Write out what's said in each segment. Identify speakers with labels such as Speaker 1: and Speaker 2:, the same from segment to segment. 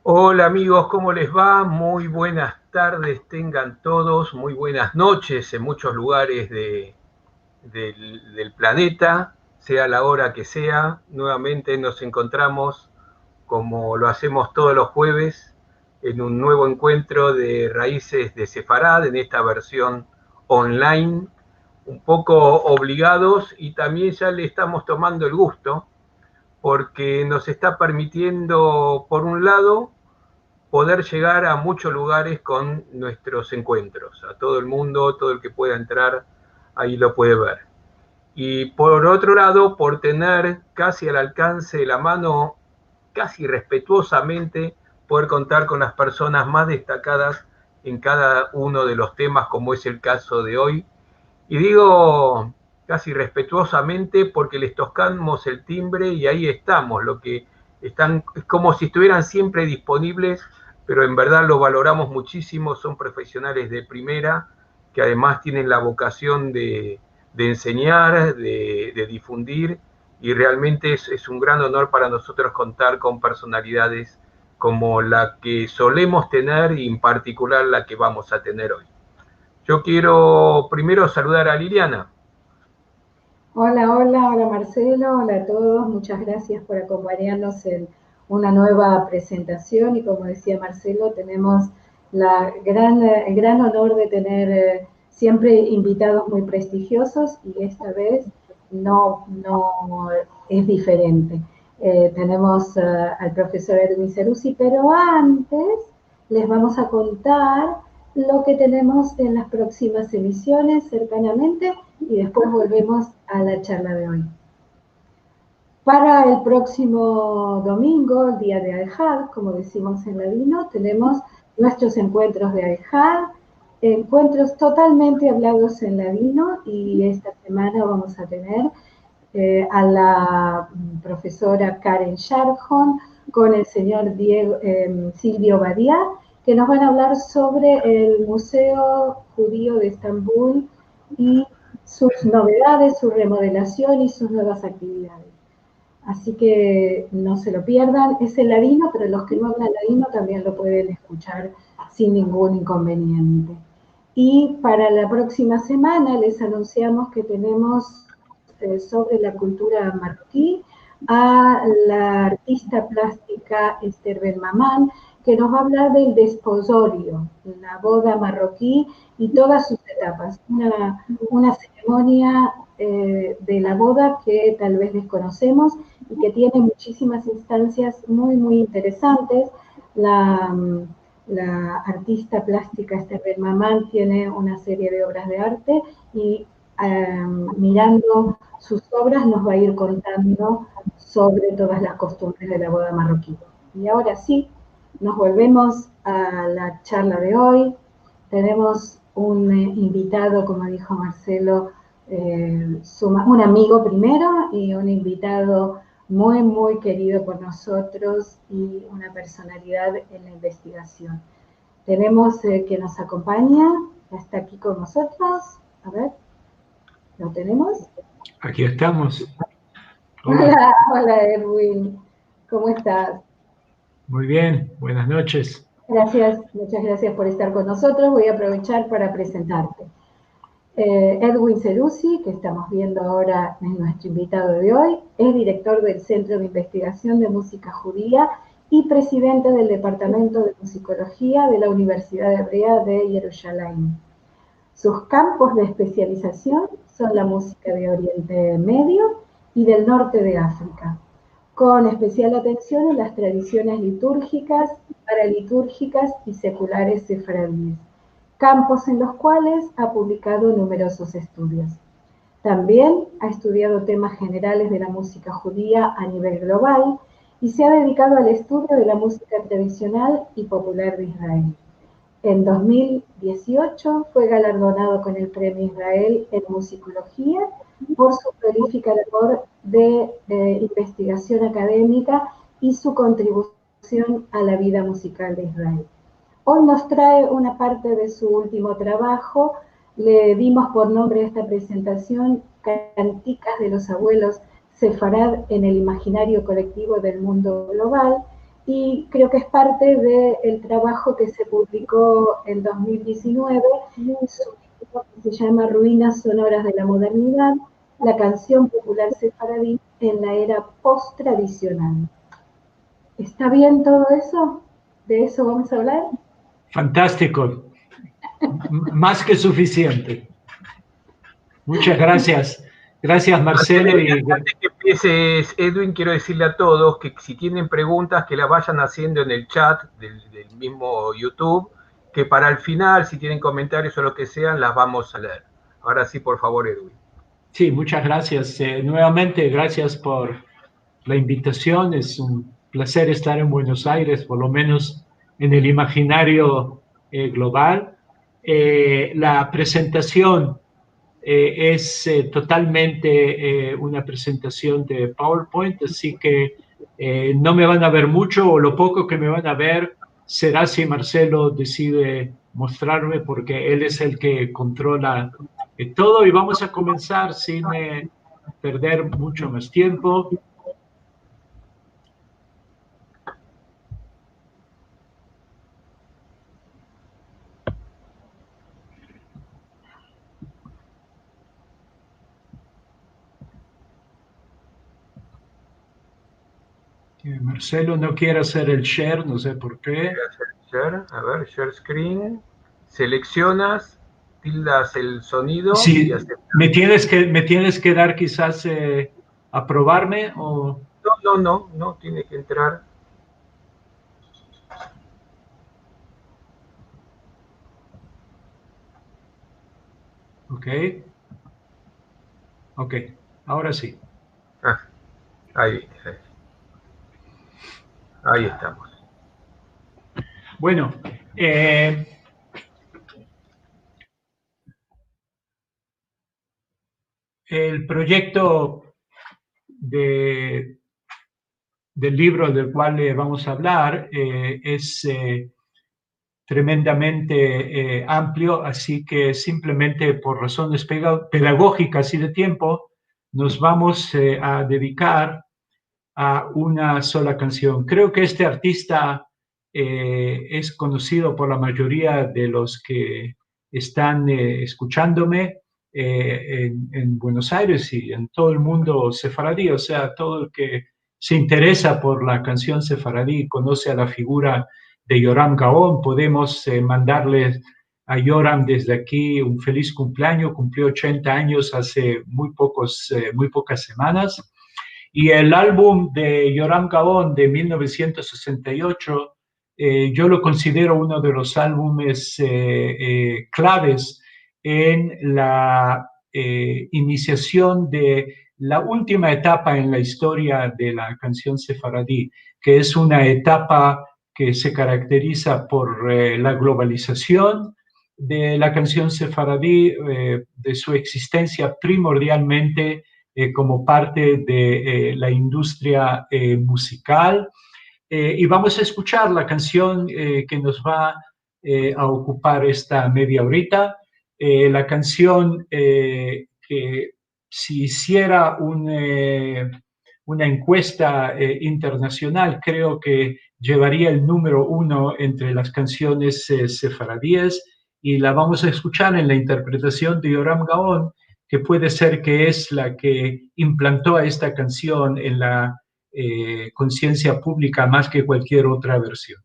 Speaker 1: Hola amigos, ¿cómo les va? Muy buenas tardes tengan todos, muy buenas noches en muchos lugares del planeta, sea la hora que sea. Nuevamente nos encontramos, como lo hacemos todos los jueves, en un nuevo encuentro de Raíces de Sefarad, en esta versión online, un poco obligados, y también ya le estamos tomando el gusto, porque nos está permitiendo, por un lado, poder llegar a muchos lugares con nuestros encuentros, a todo el mundo, todo el que pueda entrar, ahí lo puede ver. Y por otro lado, por tener casi al alcance de la mano, casi respetuosamente, poder contar con las personas más destacadas en cada uno de los temas, como es el caso de hoy. Y digo casi respetuosamente porque les tocamos el timbre y ahí estamos, lo que están, es como si estuvieran siempre disponibles, pero en verdad lo valoramos muchísimo, son profesionales de primera, que además tienen la vocación de enseñar, de difundir, y realmente es un gran honor para nosotros contar con personalidades como la que solemos tener y en particular la que vamos a tener hoy. Yo quiero primero saludar a Liliana.
Speaker 2: Hola Marcelo, hola a todos, muchas gracias por acompañarnos en una nueva presentación y como decía Marcelo, tenemos el gran honor de tener siempre invitados muy prestigiosos y esta vez no es diferente. Tenemos al profesor Edwin Ceruzzi, pero antes les vamos a contar lo que tenemos en las próximas emisiones cercanamente y después volvemos a la charla de hoy. Para el próximo domingo, el día de Al-Had, como decimos en ladino, tenemos nuestros encuentros de Al-Had, encuentros totalmente hablados en ladino, y esta semana vamos a tener a la profesora Karen Sharjon con el señor Silvio Badia, que nos van a hablar sobre el Museo Judío de Estambul y sus novedades, su remodelación y sus nuevas actividades. Así que no se lo pierdan, es en ladino, pero los que no hablan ladino también lo pueden escuchar sin ningún inconveniente. Y para la próxima semana les anunciamos que tenemos sobre la cultura marroquí a la artista plástica Esther Benmamán, que nos va a hablar del desposorio, la boda marroquí y todas sus etapas. Una ceremonia de la boda que tal vez desconocemos y que tiene muchísimas instancias muy interesantes. La artista plástica Esther Benmamán tiene una serie de obras de arte y mirando sus obras nos va a ir contando sobre todas las costumbres de la boda marroquí. Y ahora sí, nos volvemos a la charla de hoy. Tenemos un invitado, como dijo Marcelo, un amigo primero y un invitado muy querido por nosotros y una personalidad en la investigación. Tenemos que nos acompaña, está aquí con nosotros. A ver, ¿lo tenemos?
Speaker 3: Aquí estamos.
Speaker 2: Hola Erwin, ¿cómo estás?
Speaker 3: Muy bien, buenas noches.
Speaker 2: Gracias, muchas gracias por estar con nosotros. Voy a aprovechar para presentarte. Edwin Ceruzzi, que estamos viendo ahora, es nuestro invitado de hoy, es director del Centro de Investigación de Música Judía y presidente del Departamento de Musicología de la Universidad Hebrea de Jerusalén. Sus campos de especialización son la música de Oriente Medio y del norte de África, con especial atención en las tradiciones litúrgicas, paralitúrgicas y seculares sefardíes, campos en los cuales ha publicado numerosos estudios. También ha estudiado temas generales de la música judía a nivel global y se ha dedicado al estudio de la música tradicional y popular de Israel. En 2018 fue galardonado con el Premio Israel en Musicología por su prolífica labor de investigación académica y su contribución a la vida musical de Israel. Hoy nos trae una parte de su último trabajo. Le dimos por nombre a esta presentación Canticas de los Abuelos Sefarad en el imaginario colectivo del mundo global, y creo que es parte del trabajo que se publicó en 2019, su libro que se llama Ruinas Sonoras de la Modernidad, la canción popular sefaradí en la era post-tradicional. ¿Está bien todo eso? ¿De eso vamos a hablar?
Speaker 3: Fantástico. Más que suficiente. Muchas gracias. Gracias, Marcelo.
Speaker 1: Antes que empieces, Edwin, quiero decirle a todos que si tienen preguntas, que las vayan haciendo en el chat del mismo YouTube, que para el final, si tienen comentarios o lo que sean, las vamos a leer. Ahora sí, por favor, Edwin.
Speaker 3: Sí, muchas gracias. Nuevamente, gracias por la invitación. Es un placer estar en Buenos Aires, por lo menos en el imaginario global. La presentación es totalmente una presentación de PowerPoint, así que no me van a ver mucho, o lo poco que me van a ver será si Marcelo decide mostrarme, porque él es el que controla todo, y vamos a comenzar sin perder mucho más tiempo. Marcelo no quiere hacer el share, no sé por qué.
Speaker 1: Share, a ver, share screen. Seleccionas, tildas el sonido.
Speaker 3: Sí,
Speaker 1: y
Speaker 3: me tienes que dar quizás aprobarme o...
Speaker 1: No, tiene que entrar.
Speaker 3: Ok, ahora sí.
Speaker 1: Ahí estamos.
Speaker 3: Bueno, el proyecto del libro del cual vamos a hablar es tremendamente amplio, así que simplemente por razones pedagógicas y de tiempo nos vamos a dedicar a una sola canción. Creo que este artista es conocido por la mayoría de los que están escuchándome en Buenos Aires y en todo el mundo sefaradí, o sea, todo el que se interesa por la canción sefaradí conoce a la figura de Yoram Gaon. Podemos mandarles a Yoram desde aquí un feliz cumpleaños. Cumplió 80 años hace muy pocas semanas. Y el álbum de Yoram Gaon de 1968, yo lo considero uno de los álbumes claves en la iniciación de la última etapa en la historia de la canción sefaradí, que es una etapa que se caracteriza por la globalización de la canción sefaradí, de su existencia primordialmente como parte de la industria musical. Y vamos a escuchar la canción que nos va a ocupar esta media horita. La canción que si hiciera una encuesta internacional, creo que llevaría el número 1 entre las canciones sefaradíes, y la vamos a escuchar en la interpretación de Yoram Gaon, que puede ser que es la que implantó a esta canción en la conciencia pública más que cualquier otra versión.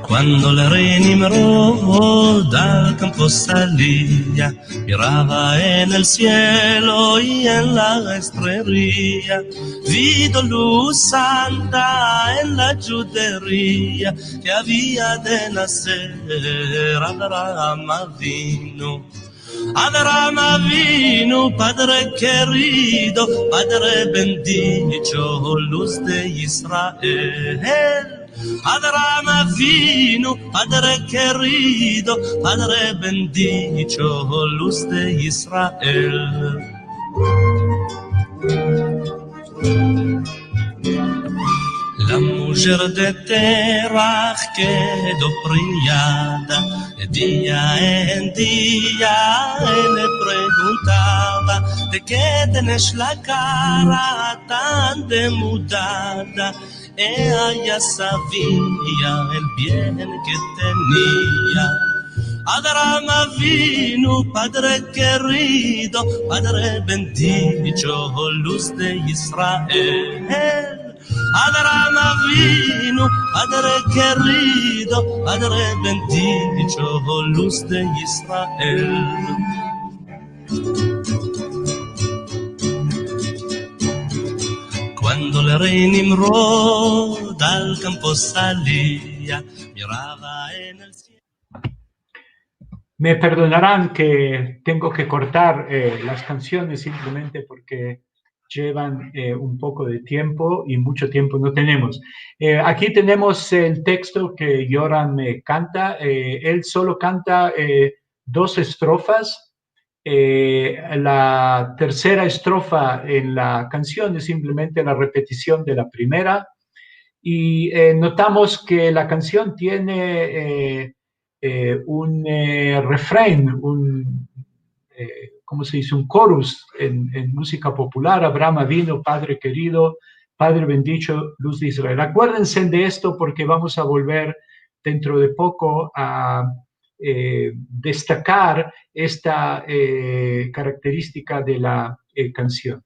Speaker 4: Cuando el rey Nimrod al campo salía, miraba en el cielo y en la estrella, vido luz santa en la judería, que había de nacer Abraham Avinu. Abraham Avinu, Padre querido, Padre bendito, luz de Israel. Abraham Avinu, Padre querido, Padre bendito, luz de Israel. La mujer de Terach quedó preñada, de día en día él le preguntaba, de que tenés la cara tan demudada. Ella sabía el bien que tenía. Abraham vino, Padre querido, Padre bendito, luz de Israel. Abraham vino, Padre querido, Padre bendito, luz de Israel. Cuando el rey Nimrod al campo salía, miraba en el cielo.
Speaker 3: Me perdonarán que tengo que cortar las canciones simplemente porque llevan un poco de tiempo y mucho tiempo no tenemos. Aquí tenemos el texto que Yoram canta. Él solo canta 2 estrofas. La tercera estrofa en la canción es simplemente la repetición de la primera. Y notamos que la canción tiene un refrén, ¿cómo se dice? Un chorus en música popular. Abraham vino, Padre querido, Padre bendito, luz de Israel. Acuérdense de esto porque vamos a volver dentro de poco a destacar esta característica de la canción.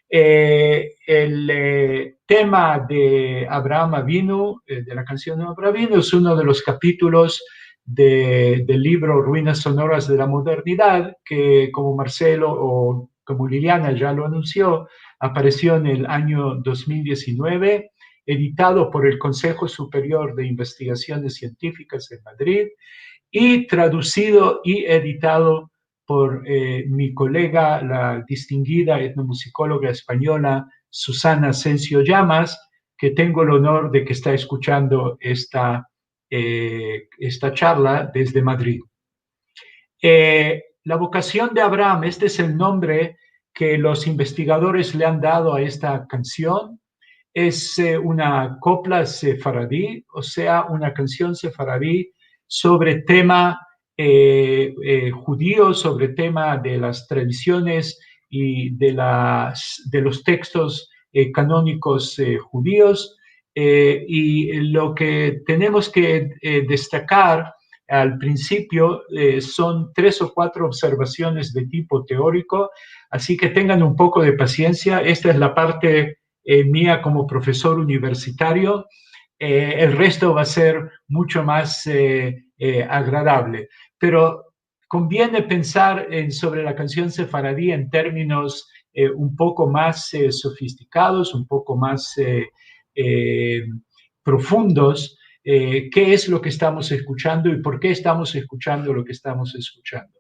Speaker 3: El tema de Abraham Avinu, de la canción de Abraham Avinu, es uno de los capítulos del libro Ruinas Sonoras de la Modernidad, que como Marcelo o como Liliana ya lo anunció, apareció en el año 2019, editado por el Consejo Superior de Investigaciones Científicas en Madrid y traducido y editado por mi colega, la distinguida etnomusicóloga española Susana Asensio Llamas, que tengo el honor de que está escuchando esta charla desde Madrid. La vocación de Abraham, este es el nombre que los investigadores le han dado a esta canción, es una copla sefaradí, o sea, una canción sefaradí sobre tema judío, sobre tema de las tradiciones y de los textos canónicos judíos. Y lo que tenemos que destacar al principio son 3 o 4 observaciones de tipo teórico, así que tengan un poco de paciencia. Esta es la parte mía como profesor universitario. El resto va a ser mucho más agradable. Pero conviene pensar sobre la canción sefaradí en términos un poco más sofisticados, un poco más profundos. ¿Qué es lo que estamos escuchando y por qué estamos escuchando lo que estamos escuchando?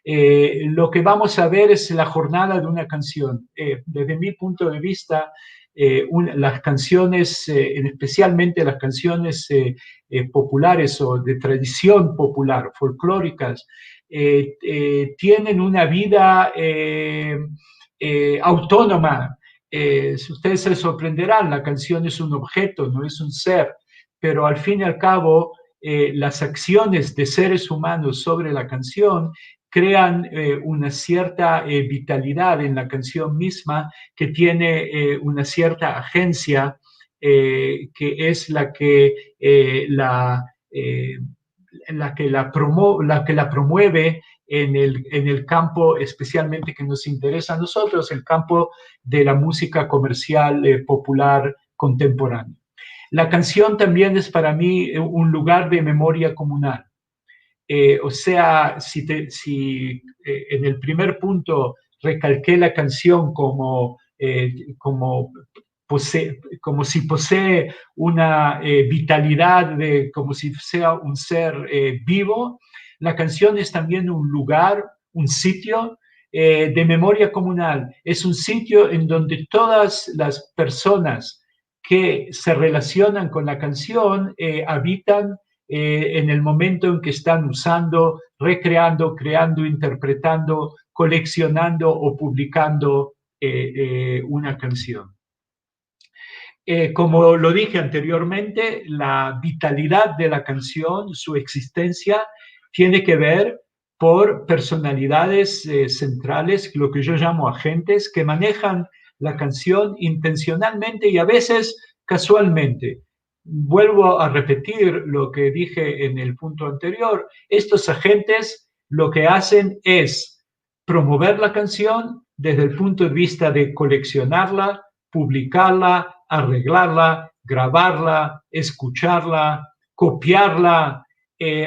Speaker 3: Lo que vamos a ver es la jornada de una canción. Desde mi punto de vista, las canciones, especialmente las canciones populares o de tradición popular, folclóricas, tienen una vida autónoma. Ustedes se sorprenderán, la canción es un objeto, no es un ser, pero al fin y al cabo, las acciones de seres humanos sobre la canción crean una cierta vitalidad en la canción misma, que tiene una cierta agencia, que es la que la promueve en el campo especialmente que nos interesa a nosotros, el campo de la música comercial popular contemporánea. La canción también es para mí un lugar de memoria comunal. O sea, si en el primer punto recalqué la canción como si posee una vitalidad, como si sea un ser vivo, la canción es también un lugar, un sitio de memoria comunal. Es un sitio en donde todas las personas que se relacionan con la canción habitan en el momento en que están usando, recreando, creando, interpretando, coleccionando o publicando una canción. Como lo dije anteriormente, la vitalidad de la canción, su existencia, tiene que ver por personalidades centrales, lo que yo llamo agentes, que manejan la canción intencionalmente y a veces casualmente. Vuelvo a repetir lo que dije en el punto anterior. Estos agentes lo que hacen es promover la canción desde el punto de vista de coleccionarla, publicarla, arreglarla, grabarla, escucharla, copiarla,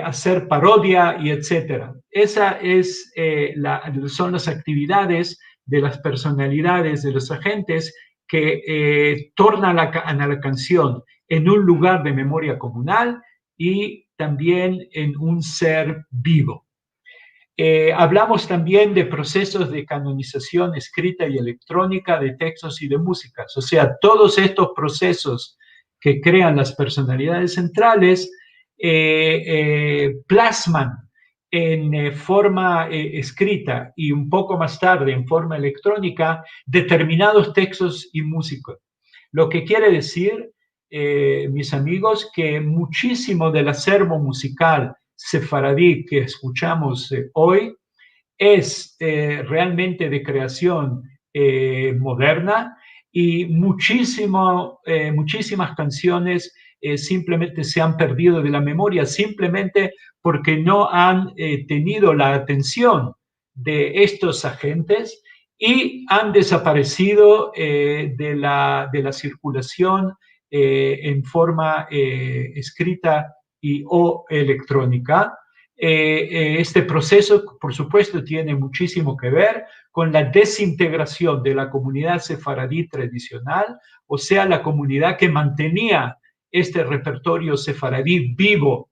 Speaker 3: hacer parodia y etcétera. Esa es, son las actividades de las personalidades de los agentes que tornan a la canción en un lugar de memoria comunal y también en un ser vivo. Hablamos también de procesos de canonización escrita y electrónica de textos y de músicas. O sea, todos estos procesos que crean las personalidades centrales plasman en forma escrita y un poco más tarde en forma electrónica determinados textos y músicos. Lo que quiere decir, mis amigos, que muchísimo del acervo musical sefaradí que escuchamos hoy es realmente de creación moderna y muchísimas canciones simplemente se han perdido de la memoria, simplemente porque no han tenido la atención de estos agentes y han desaparecido de la circulación en forma escrita o electrónica. Este proceso, por supuesto, tiene muchísimo que ver con la desintegración de la comunidad sefaradí tradicional, o sea, la comunidad que mantenía este repertorio sefaradí vivo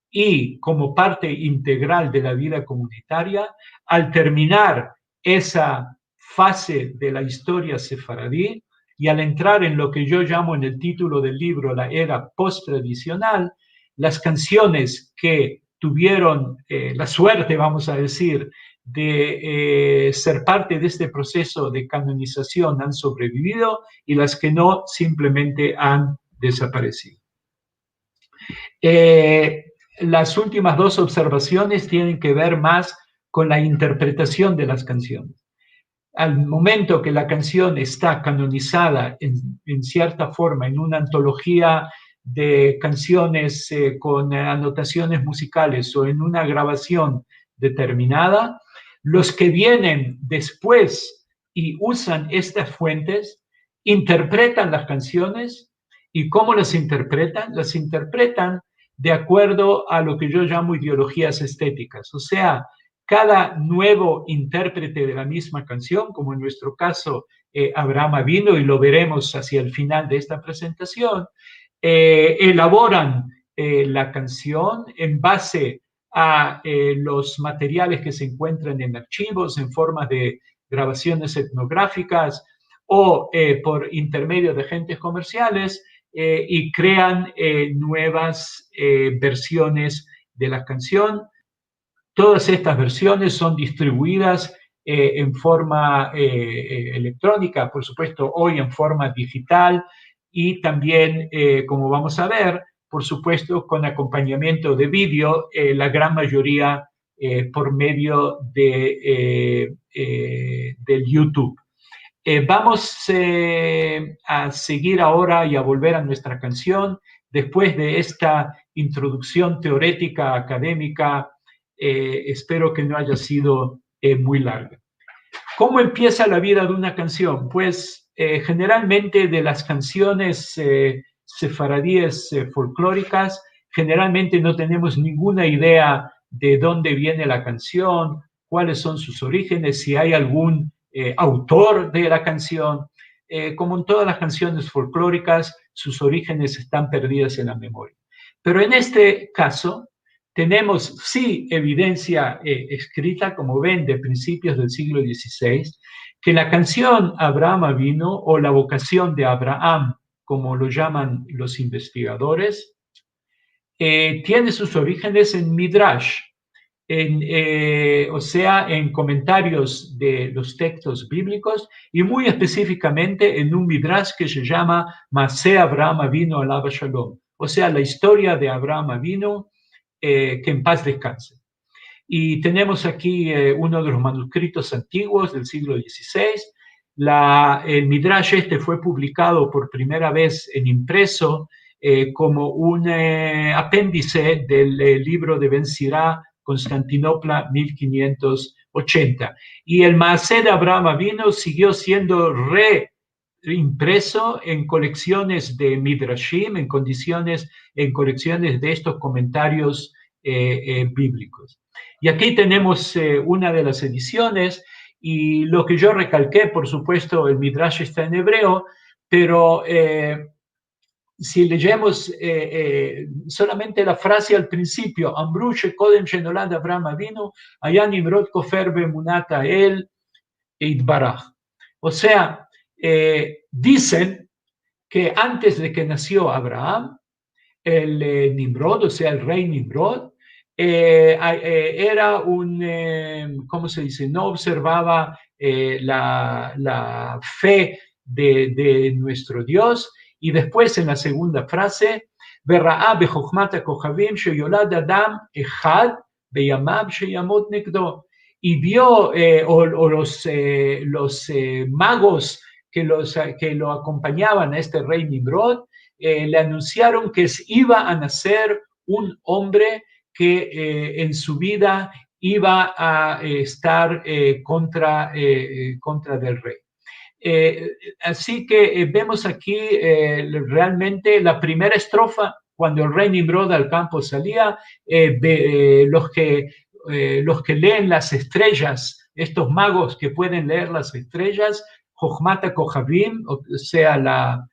Speaker 3: y como parte integral de la vida comunitaria. Al terminar esa fase de la historia sefaradí y al entrar en lo que yo llamo en el título del libro la era post-tradicional, las canciones que tuvieron la suerte, vamos a decir, de ser parte de este proceso de canonización han sobrevivido y las que no simplemente han desaparecido. Las últimas dos observaciones tienen que ver más con la interpretación de las canciones. Al momento que la canción está canonizada en cierta forma en una antología de canciones con anotaciones musicales o en una grabación determinada, los que vienen después y usan estas fuentes interpretan las canciones. ¿Y cómo las interpretan? Las interpretan de acuerdo a lo que yo llamo ideologías estéticas, o sea, cada nuevo intérprete de la misma canción, como en nuestro caso Abraham Avinu, y lo veremos hacia el final de esta presentación, elaboran la canción en base a los materiales que se encuentran en archivos, en forma de grabaciones etnográficas o por intermedio de agentes comerciales, y crean nuevas versiones de la canción. Todas estas versiones son distribuidas en forma electrónica, por supuesto, hoy en forma digital y también, como vamos a ver, por supuesto, con acompañamiento de vídeo, la gran mayoría por medio de, del YouTube. Vamos a seguir ahora y a volver a nuestra canción después de esta introducción teórica académica. Espero que no haya sido muy larga. ¿Cómo empieza la vida de una canción? Pues generalmente de las canciones sefaradíes folclóricas, generalmente no tenemos ninguna idea de dónde viene la canción, cuáles son sus orígenes, si hay algún autor de la canción. Como en todas las canciones folclóricas, sus orígenes están perdidas en la memoria. Pero en este caso, tenemos sí evidencia escrita, como ven, de principios del siglo XVI, que la canción Abraham Avinu, o la vocación de Abraham, como lo llaman los investigadores, tiene sus orígenes en Midrash, o sea, en comentarios de los textos bíblicos y muy específicamente en un Midrash que se llama Masé Abraham Avinu Alav Shalom, o sea, la historia de Abraham Avinu, que en paz descanse. y tenemos aquí uno de los manuscritos antiguos del siglo XVI. El Midrash este fue publicado por primera vez en impreso como un apéndice del libro de Ben Sirá, Constantinopla, 1580. Y el Maaseh de Abraham Avinu siguió siendo reimpreso en colecciones de Midrashim, en colecciones de estos comentarios bíblicos. Y aquí tenemos una de las ediciones, y lo que yo recalqué, por supuesto, el Midrash está en hebreo, pero si leemos solamente la frase al principio, Amru shekodem shenolad Abraham Avinu, היה נמרוד כופר באמונת האל יתברך. O sea, dicen que antes de que nació Abraham, el Nimrod, o sea, el rey Nimrod, era ¿cómo se dice? No observaba la fe de nuestro Dios. Y después en la segunda frase, Verra'a bechokhmat kochavim sheyolad adam echad beyamav sheyamot negdo. Y vio, los magos que lo acompañaban a este rey Nimrod, le anunciaron que iba a nacer un hombre que en su vida iba a estar contra del rey. Así que vemos aquí realmente la primera estrofa, cuando el rey Nimrod al campo salía, los que leen las estrellas, estos magos que pueden leer las estrellas, Jochmata Kochavim, o sea,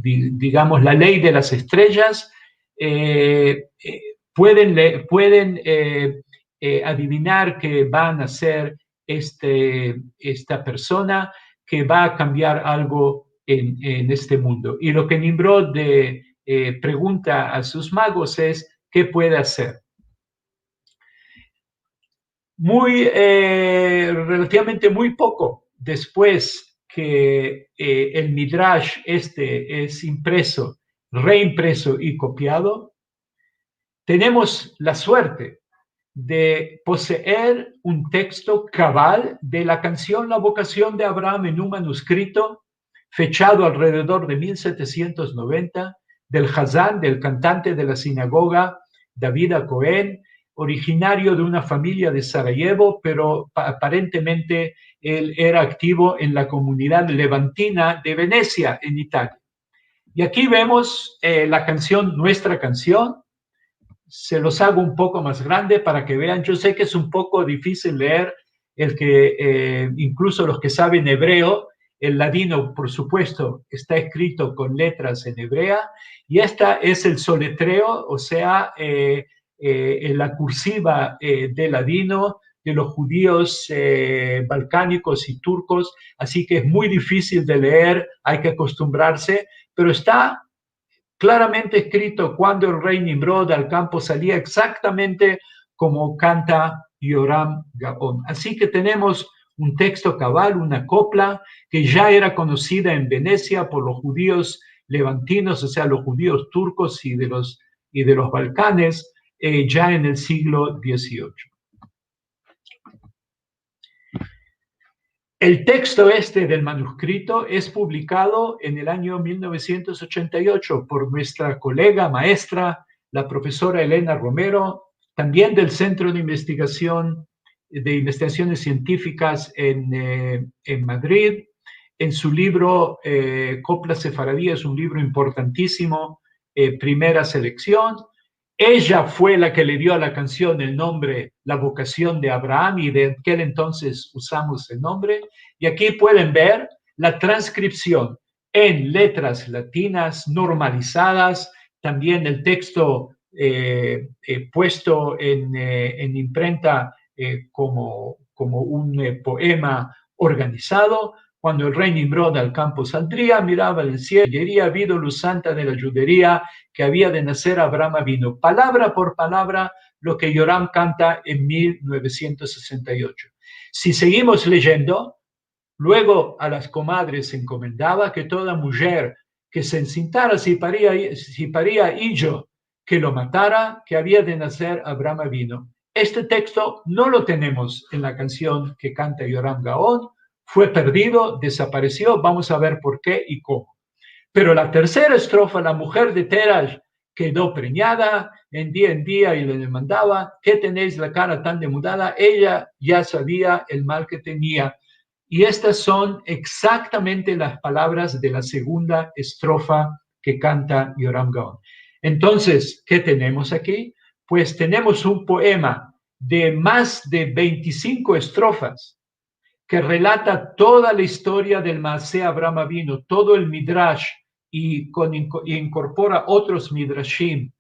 Speaker 3: digamos, la ley de las estrellas, pueden adivinar que van a ser esta persona que va a cambiar algo en este mundo. Y lo que Nimrod pregunta a sus magos es, ¿qué puede hacer? Relativamente muy poco después que el Midrash este es impreso, reimpreso y copiado, tenemos la suerte de poseer un texto cabal de la canción La Vocación de Abraham en un manuscrito fechado alrededor de 1790 del Hazán, del cantante de la sinagoga David Cohen, originario de una familia de Sarajevo, pero aparentemente él era activo en la comunidad levantina de Venecia, en Italia. Y aquí vemos la canción, nuestra canción. Se los hago un poco más grande para que vean. Yo sé que es un poco difícil leer, incluso los que saben hebreo, el ladino, por supuesto, está escrito con letras en hebrea, y esta es el soletreo, o sea, la cursiva de ladino de los judíos balcánicos y turcos, así que es muy difícil de leer, hay que acostumbrarse, pero está claramente escrito cuando el rey Nimrod al campo salía, exactamente como canta Yoram Gaon. Así que tenemos un texto cabal, una copla que ya era conocida en Venecia por los judíos levantinos, o sea, los judíos turcos y de los Balcanes, ya en el siglo XVIII. El texto este del manuscrito es publicado en el año 1988 por nuestra colega maestra, la profesora Elena Romero, también del Centro de Investigaciones Científicas en Madrid, en su libro Copla Sefaradí, es un libro importantísimo, primera selección. Ella fue la que le dio a la canción el nombre La Vocación de Abraham, y de aquel entonces usamos el nombre. Y aquí pueden ver la transcripción en letras latinas normalizadas, también el texto puesto en imprenta como un poema organizado. Cuando el rey Nimrod al campo saldría, miraba el cielo y diría, habido luz santa de la judería, que había de nacer Abraham Avinu. Palabra por palabra, lo que Yoram canta en 1968. Si seguimos leyendo, luego a las comadres se encomendaba que toda mujer que se encintara si paría hijo que lo matara, que había de nacer Abraham Avinu. Este texto no lo tenemos en la canción que canta Yoram Gaon, fue perdido, desapareció, vamos a ver por qué y cómo. Pero la tercera estrofa, la mujer de Terash quedó preñada en día y le demandaba, ¿qué tenéis la cara tan demudada? Ella ya sabía el mal que tenía. Y estas son exactamente las palabras de la segunda estrofa que canta Yoram Gaon. Entonces, ¿qué tenemos aquí? Pues tenemos un poema de más de 25 estrofas que relata toda la historia del Maaseh Abraham Avinu, todo el Midrash, y incorpora otros Midrashim,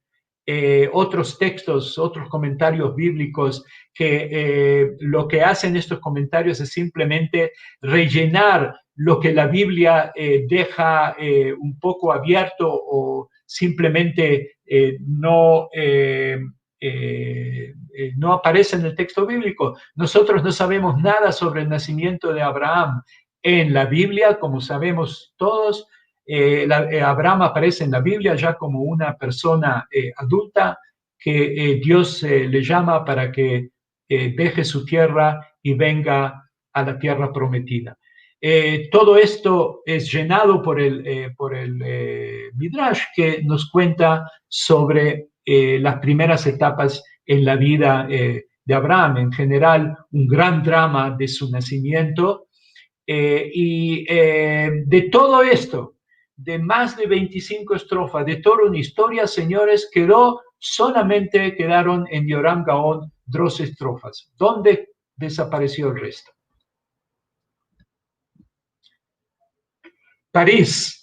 Speaker 3: otros textos, otros comentarios bíblicos, que lo que hacen estos comentarios es simplemente rellenar lo que la Biblia deja un poco abierto o simplemente no aparece en el texto bíblico. Nosotros no sabemos nada sobre el nacimiento de Abraham en la Biblia, como sabemos todos. Abraham aparece en la Biblia ya como una persona adulta que Dios le llama para que deje su tierra y venga a la tierra prometida. Todo esto es llenado por el Midrash, que nos cuenta sobre las primeras etapas en la vida de Abraham. En general, un gran drama de su nacimiento. De todo esto, de más de 25 estrofas, de toda una historia, señores, quedaron en Yoram Gaon 2 estrofas. ¿Dónde desapareció el resto? París.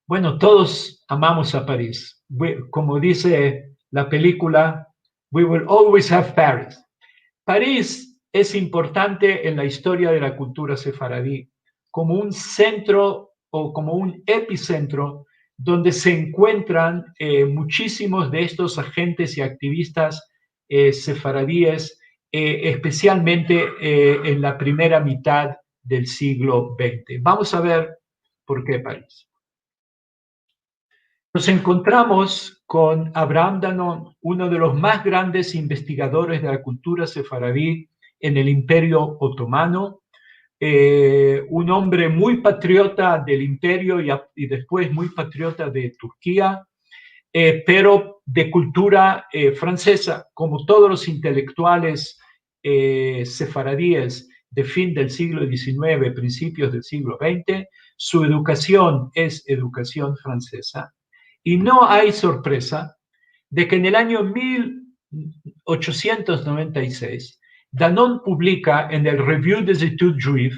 Speaker 3: Bueno, todos amamos a París. Como dice la película, we will always have Paris. París es importante en la historia de la cultura sefaradí como un centro o como un epicentro donde se encuentran muchísimos de estos agentes y activistas sefaradíes, especialmente en la primera mitad del siglo XX. Vamos a ver por qué París. Nos encontramos con Abraham Danon, uno de los más grandes investigadores de la cultura sefaradí en el Imperio Otomano, un hombre muy patriota del imperio y después muy patriota de Turquía, pero de cultura francesa, como todos los intelectuales sefaradíes de fin del siglo XIX, principios del siglo XX, su educación es educación francesa. Y no hay sorpresa de que en el año 1896, Danon publica en el Revue des Études Juives,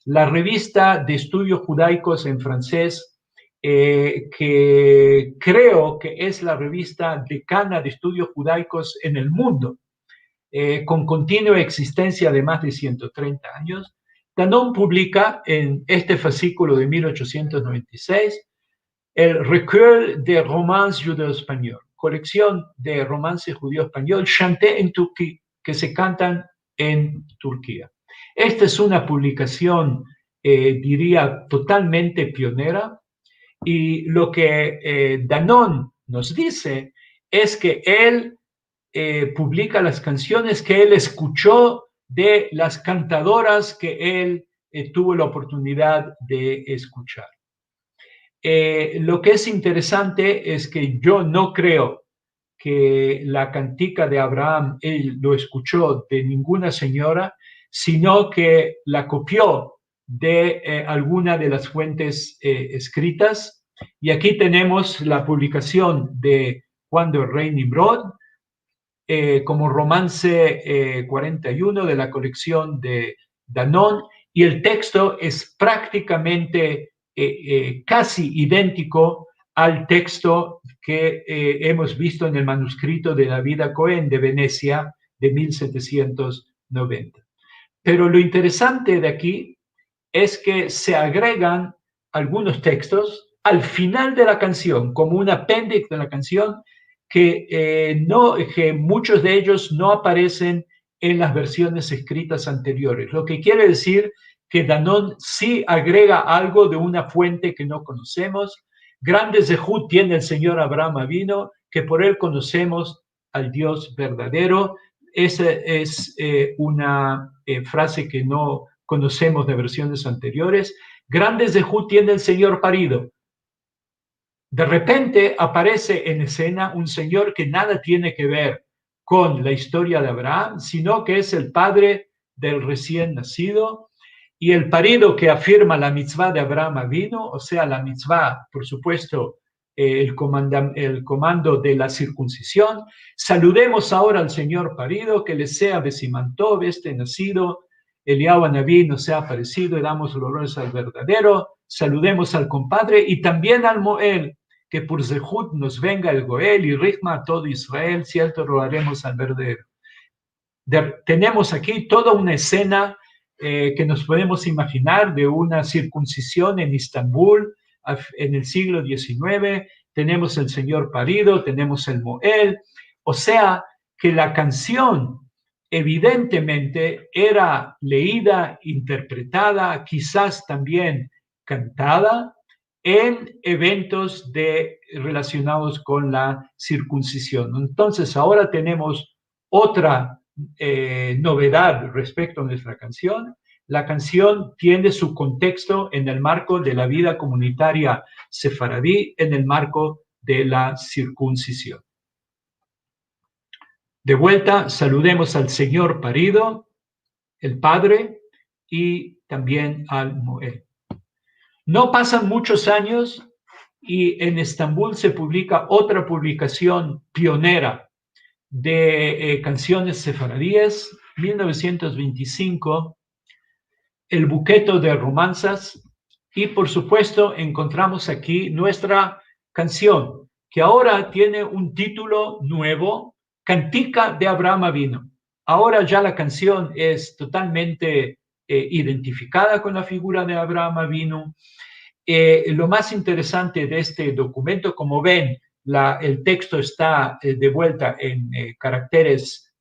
Speaker 3: la revista de estudios judaicos en francés, que creo que es la revista decana de estudios judaicos en el mundo, con continua existencia de más de 130 años. Danon publica en este fascículo de 1896 el Recueil de Romans Judeo-Español, colección de romances judío-español, chanté en Turquía, que se cantan en Turquía. Esta es una publicación, diría, totalmente pionera, y lo que Danon nos dice es que él publica las canciones que él escuchó de las cantadoras que él tuvo la oportunidad de escuchar. Lo que es interesante es que yo no creo que la cantica de Abraham él lo escuchó de ninguna señora, sino que la copió de alguna de las fuentes escritas. Y aquí tenemos la publicación de Cuando el rey Nimrod, como romance 41 de la colección de Danon, y el texto es prácticamente casi idéntico al texto que hemos visto en el manuscrito de David Cohen de Venecia de 1790. Pero lo interesante de aquí es que se agregan algunos textos al final de la canción, como un apéndice de la canción, que muchos de ellos no aparecen en las versiones escritas anteriores, lo que quiere decir que Danon sí agrega algo de una fuente que no conocemos, Grande zehut tiene el Señor Abraham Avinu, que por él conocemos al Dios verdadero. Esa es una frase que no conocemos de versiones anteriores. Grande zehut tiene el Señor parido. De repente aparece en escena un señor que nada tiene que ver con la historia de Abraham, sino que es el padre del recién nacido y el parido que afirma la mitzvah de Abraham Avinu, o sea, la mitzvah, por supuesto, el comando de la circuncisión. Saludemos ahora al señor parido, que le sea besimantov, este nacido, Eliyahu Anabí nos sea aparecido y damos honores al verdadero. Saludemos al compadre y también al Moel, que por zehut nos venga el Goel y Rihma a todo Israel, cierto, lo haremos al verdadero. Tenemos aquí toda una escena que nos podemos imaginar de una circuncisión en Estambul en el siglo XIX. Tenemos el Señor parido, tenemos el Moel, o sea que la canción evidentemente era leída, interpretada, quizás también cantada en eventos relacionados con la circuncisión. Entonces ahora tenemos otra novedad respecto a nuestra canción. La canción tiene su contexto en el marco de la vida comunitaria sefaradí, en el marco de la circuncisión. De vuelta, saludemos al Señor parido, el Padre, y también al Moel. No pasan muchos años y en Estambul se publica otra publicación pionera de canciones sefaradíes, 1925, El Buqueto de Romanzas, y por supuesto encontramos aquí nuestra canción, que ahora tiene un título nuevo, Cantica de Abraham Avinu. Ahora ya la canción es totalmente identificada con la figura de Abraham Avinu. Lo más interesante de este documento, como ven, el texto está de vuelta en caracteres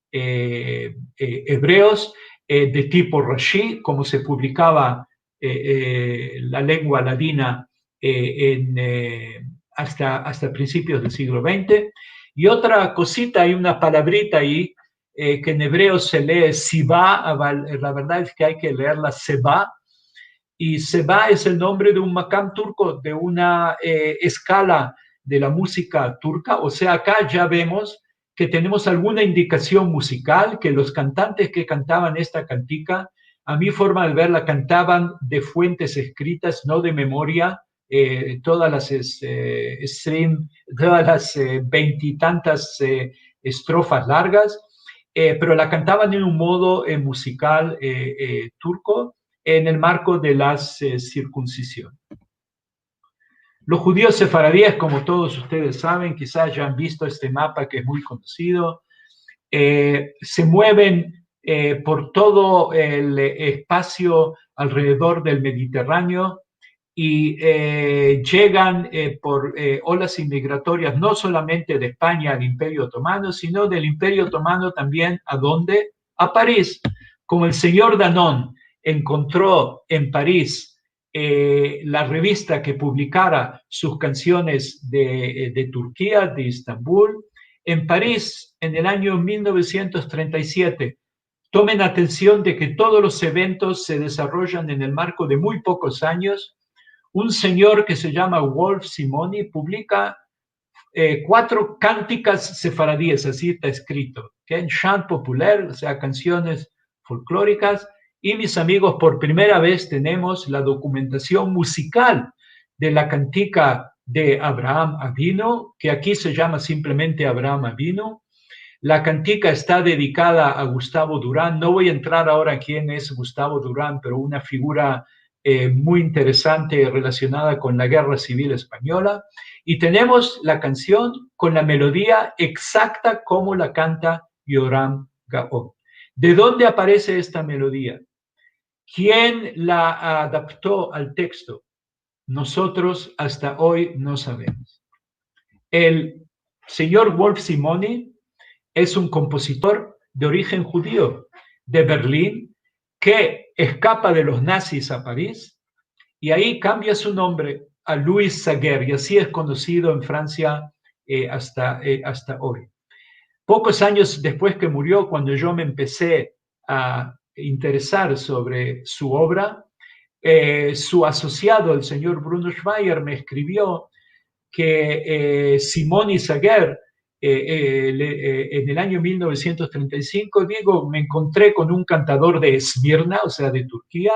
Speaker 3: hebreos de tipo Rashi, como se publicaba la lengua ladina hasta principios del siglo XX. Y otra cosita, hay una palabrita ahí que en hebreo se lee Sibá, la verdad es que hay que leerla Seba, y Seba es el nombre de un makam turco, de una escala de la música turca. O sea, acá ya vemos que tenemos alguna indicación musical, que los cantantes que cantaban esta cantica, a mi forma de verla, cantaban de fuentes escritas, no de memoria, todas las veintitantas estrofas largas, pero la cantaban en un modo musical turco, en el marco de la circuncisión. Los judíos sefaradíes, como todos ustedes saben, quizás ya han visto este mapa que es muy conocido, se mueven por todo el espacio alrededor del Mediterráneo y llegan por olas inmigratorias no solamente de España al Imperio Otomano, sino del Imperio Otomano también ¿a dónde? A París, como el señor Danone encontró en París la revista que publicara sus canciones de Turquía, de Estambul. En París, en el año 1937, tomen atención de que todos los eventos se desarrollan en el marco de muy pocos años. Un señor que se llama Wolf Simoni publica 4 cánticas sefaradíes, así está escrito, ¿okay? Chant populaire, o sea, canciones folclóricas. Y mis amigos, por primera vez tenemos la documentación musical de la cantica de Abraham Avinu, que aquí se llama simplemente Abraham Avinu. La cantica está dedicada a Gustavo Durán. No voy a entrar ahora en quién es Gustavo Durán, pero una figura muy interesante relacionada con la Guerra Civil Española. Y tenemos la canción con la melodía exacta como la canta Yoram Gaon. ¿De dónde aparece esta melodía? ¿Quién la adaptó al texto? Nosotros hasta hoy no sabemos. El señor Wolf Simoni es un compositor de origen judío de Berlín que escapa de los nazis a París y ahí cambia su nombre a Louis Saguer, y así es conocido en Francia hasta hoy. Pocos años después que murió, cuando yo me empecé a interesar sobre su obra, su asociado, el señor Bruno Schmeier, me escribió que Simone Saguer, en el año 1935, digo, me encontré con un cantador de Esmirna, o sea, de Turquía,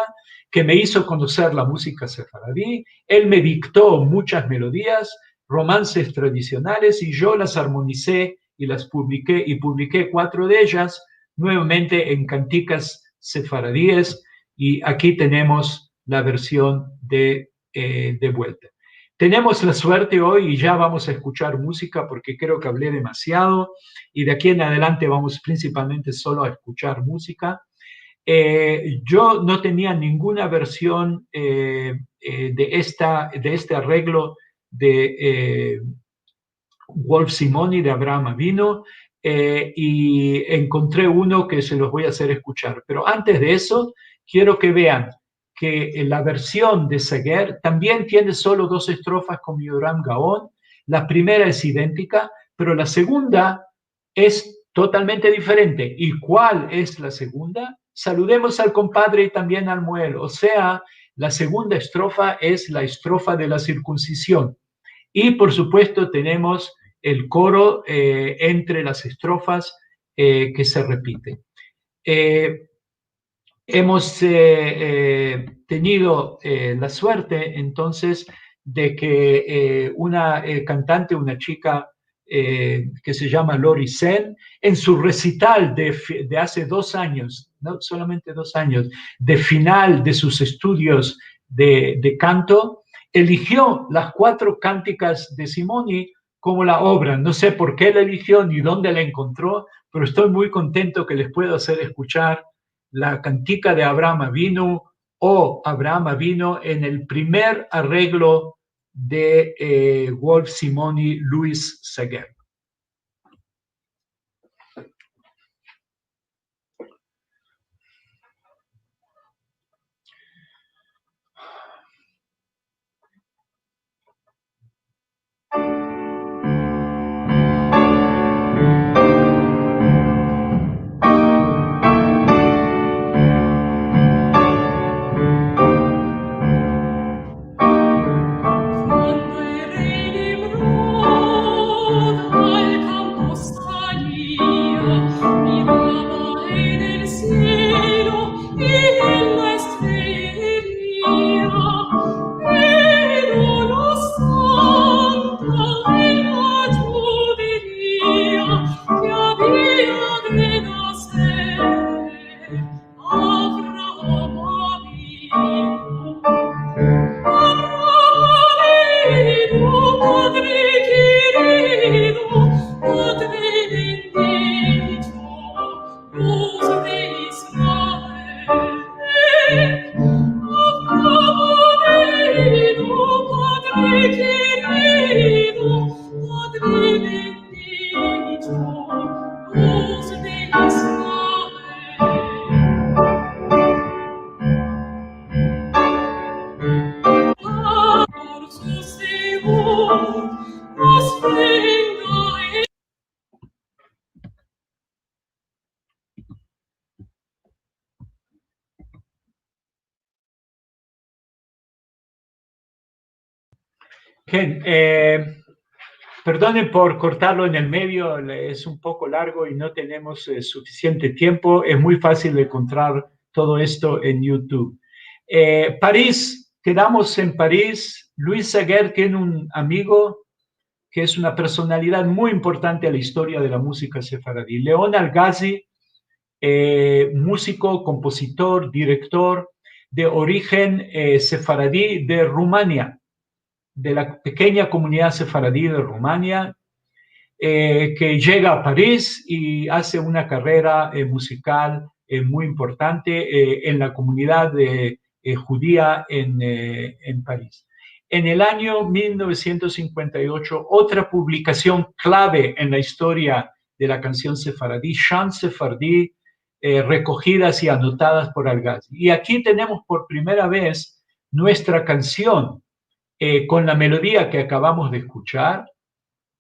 Speaker 3: que me hizo conocer la música sefaradí. Él me dictó muchas melodías, romances tradicionales, y yo las armonicé y las publiqué, y publiqué 4 de ellas, nuevamente en canticas sefaradíes, y aquí tenemos la versión de vuelta. Tenemos la suerte hoy, y ya vamos a escuchar música porque creo que hablé demasiado, y de aquí en adelante vamos principalmente solo a escuchar música. Yo no tenía ninguna versión de este arreglo de Wolf Simoni, de Abraham Avino, y encontré uno que se los voy a hacer escuchar. Pero antes de eso, quiero que vean que la versión de Saguer también tiene solo 2 estrofas con Yoram Gaon. La primera es idéntica, pero la segunda es totalmente diferente. ¿Y cuál es la segunda? Saludemos al compadre y también al muelo. O sea, la segunda estrofa es la estrofa de la circuncisión. Y por supuesto tenemos el coro entre las estrofas que se repite. Hemos tenido la suerte entonces de que una cantante, una chica que se llama Lori Sen, en su recital de hace 2 años, no solamente 2 años, de final de sus estudios de canto, eligió las 4 cánticas de Simoni como la obra. No sé por qué la eligió ni dónde la encontró, pero estoy muy contento que les puedo hacer escuchar la cantica de Abraham Avinu, o Abraham Avino, en el primer arreglo de Wolf Simoni, Louis Saguer. Bien, perdonen por cortarlo en el medio, es un poco largo y no tenemos suficiente tiempo. Es muy fácil de encontrar todo esto en YouTube. París, quedamos en París. Louis Saguer tiene un amigo que es una personalidad muy importante a la historia de la música sefaradí. León Algazi, músico, compositor, director de origen sefaradí de Rumania, de la pequeña comunidad sefaradí de Rumania, que llega a París y hace una carrera musical muy importante en la comunidad judía en París. En el año 1958, otra publicación clave en la historia de la canción sefaradí, Chant Sefardí, recogidas y anotadas por Algazi. Y aquí tenemos por primera vez nuestra canción con la melodía que acabamos de escuchar,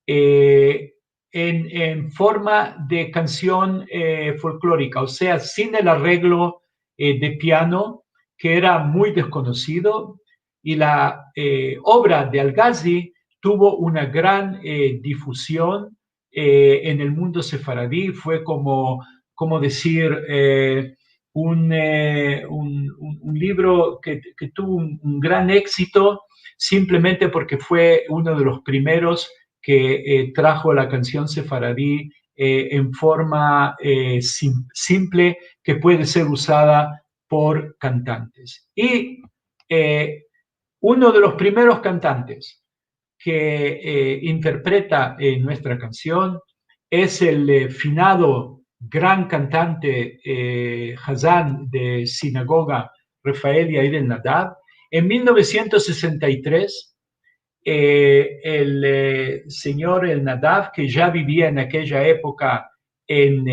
Speaker 3: en forma de canción folclórica, o sea, sin el arreglo de piano, que era muy desconocido, y la obra de Al-Ghazi tuvo una gran difusión en el mundo sefaradí. Fue como decir, un libro que tuvo un gran éxito simplemente porque fue uno de los primeros que trajo la canción sefaradí en forma simple, que puede ser usada por cantantes. Y uno de los primeros cantantes que interpreta nuestra canción es el finado gran cantante Hazán de sinagoga Rafael Yair El Nadav. En 1963, el señor El Nadav, que ya vivía en aquella época en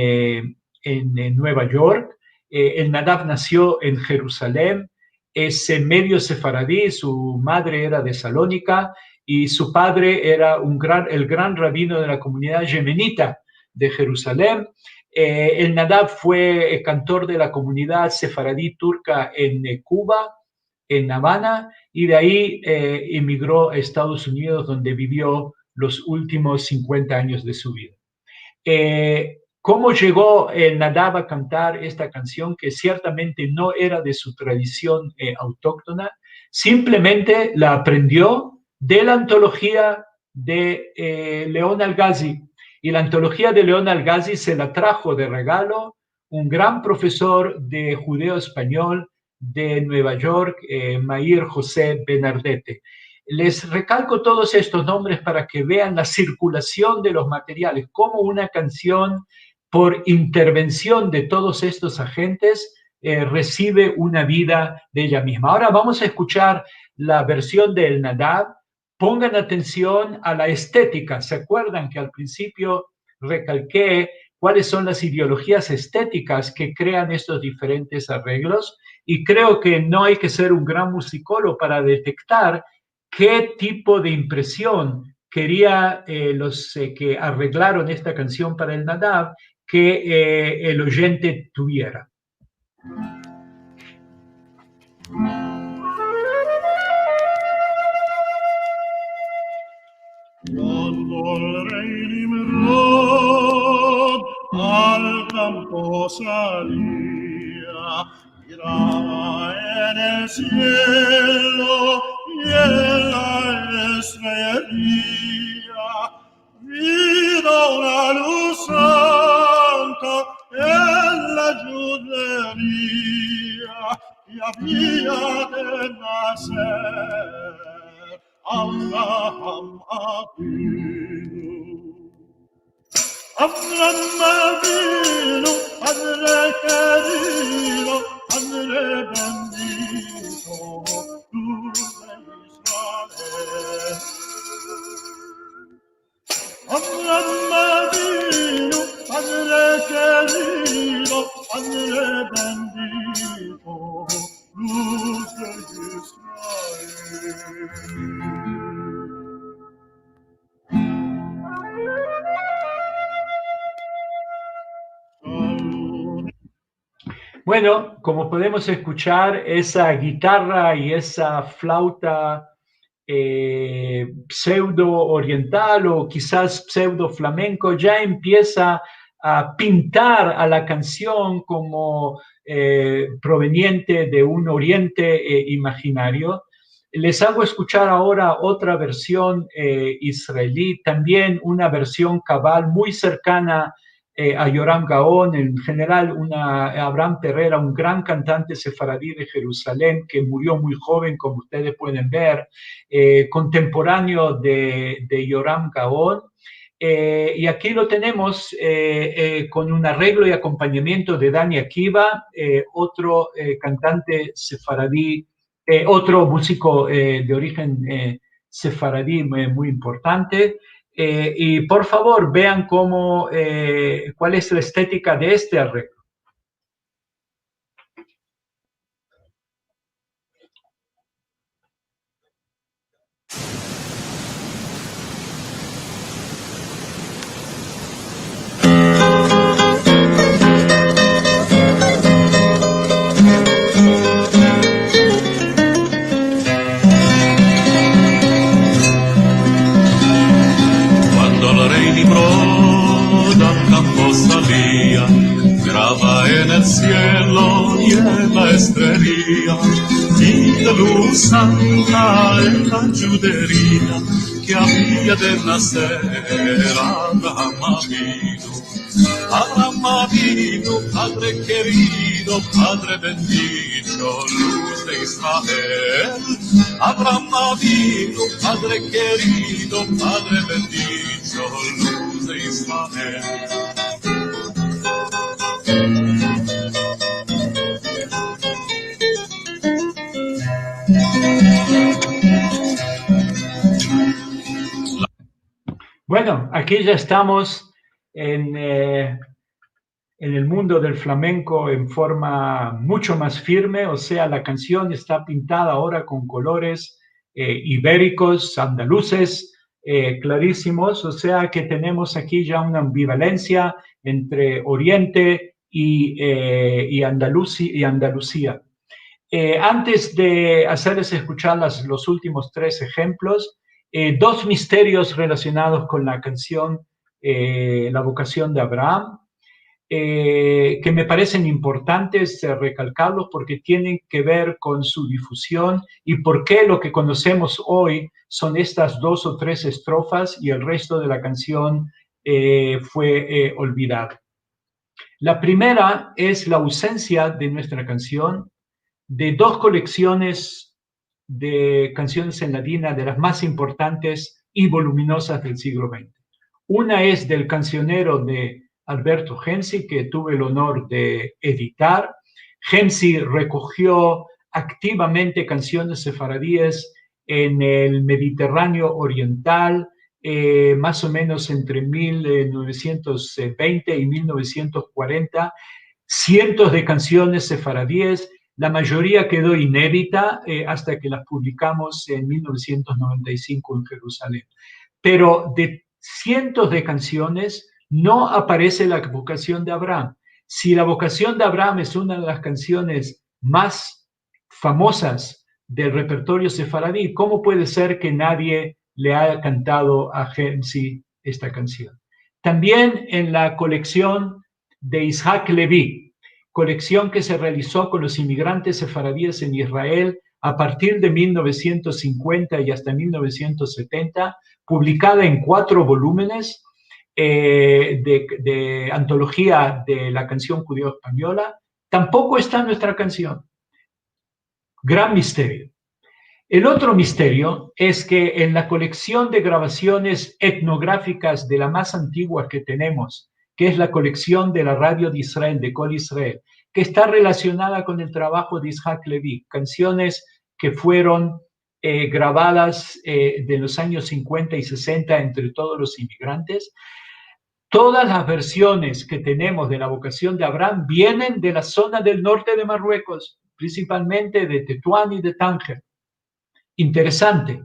Speaker 3: Nueva York, El Nadav nació en Jerusalén, es medio sefaradí, su madre era de Salónica y su padre era el gran rabino de la comunidad yemenita de Jerusalén. El Nadav fue cantor de la comunidad sefaradí turca en Cuba, en Habana, y de ahí emigró a Estados Unidos, donde vivió los últimos 50 años de su vida. ¿Cómo llegó Nadav a cantar esta canción, que ciertamente no era de su tradición autóctona? Simplemente la aprendió de la antología de León Al-Ghazi. Y la antología de León Al-Ghazi se la trajo de regalo un gran profesor de judeo español de Nueva York, Meir José Benardete. Les recalco todos estos nombres para que vean la circulación de los materiales, cómo una canción, por intervención de todos estos agentes, recibe una vida de ella misma. Ahora vamos a escuchar la versión de El Nadav. Pongan atención a la estética. ¿Se acuerdan que al principio recalqué cuáles son las ideologías estéticas que crean estos diferentes arreglos? Y creo que no hay que ser un gran musicólogo para detectar qué tipo de impresión quería los que arreglaron esta canción para el Nadav que el oyente tuviera.
Speaker 5: Cuando el rey Nimrod al campo salía, miraba en el cielo y en la estrella, vino una luz santa en la judería y había de nacer Abraham Avinu. Abraham Avinu, Padre querido, Padre bendito, luz de Israel. Abraham Avinu, Padre querido, Padre bendito, luz de Israel.
Speaker 3: Bueno, como podemos escuchar, esa guitarra y esa flauta pseudo oriental o quizás pseudo flamenco ya empieza a pintar a la canción como proveniente de un oriente imaginario. Les hago escuchar ahora otra versión israelí, también una versión cabal muy cercana a Yoram Gaon, en general Abraham Perera, un gran cantante sefaradí de Jerusalén que murió muy joven, como ustedes pueden ver, contemporáneo de Yoram Gaon. Y aquí lo tenemos con un arreglo y acompañamiento de Dani Akiva, otro cantante sefaradí, otro músico de origen sefaradí muy importante. Y por favor, vean cuál es la estética de este arreglo.
Speaker 5: la estrella y de luz santa en la judería que había de nacer Abraham vino, Padre querido, Padre bendito, luz de Israel. Abraham vino, Padre querido, Padre bendito, luz de Israel.
Speaker 3: Bueno, aquí ya estamos en el mundo del flamenco en forma mucho más firme, o sea, la canción está pintada ahora con colores ibéricos, andaluces, clarísimos, o sea que tenemos aquí ya una ambivalencia entre Oriente y Andalucía. Antes de hacerles escuchar los últimos 3 ejemplos, 2 misterios relacionados con la canción La vocación de Abraham, que me parecen importantes recalcarlos porque tienen que ver con su difusión y por qué lo que conocemos hoy son estas 2 o 3 estrofas y el resto de la canción fue olvidado. La primera es la ausencia de nuestra canción de 2 colecciones de canciones en latina de las más importantes y voluminosas del siglo XX. Una es del cancionero de Alberto Gensi, que tuve el honor de editar. Gensi recogió activamente canciones sefaradíes en el Mediterráneo Oriental, más o menos entre 1920 y 1940, cientos de canciones sefaradíes. La mayoría quedó inédita hasta que las publicamos en 1995 en Jerusalén. Pero de cientos de canciones no aparece la vocación de Abraham. Si la vocación de Abraham es una de las canciones más famosas del repertorio sefaradí, ¿cómo puede ser que nadie le haya cantado a Gensi esta canción? También en la colección de Isaac Leví, colección que se realizó con los inmigrantes sefaradíes en Israel a partir de 1950 y hasta 1970, publicada en 4 volúmenes de antología de la canción judío-española, tampoco está nuestra canción. Gran misterio. El otro misterio es que en la colección de grabaciones etnográficas de la más antigua que tenemos, que es la colección de la radio de Israel, de Kol Israel, que está relacionada con el trabajo de Isaac Leví, canciones que fueron grabadas de los años 50 y 60 entre todos los inmigrantes. Todas las versiones que tenemos de la vocación de Abraham vienen de la zona del norte de Marruecos, principalmente de Tetuán y de Tánger. Interesante,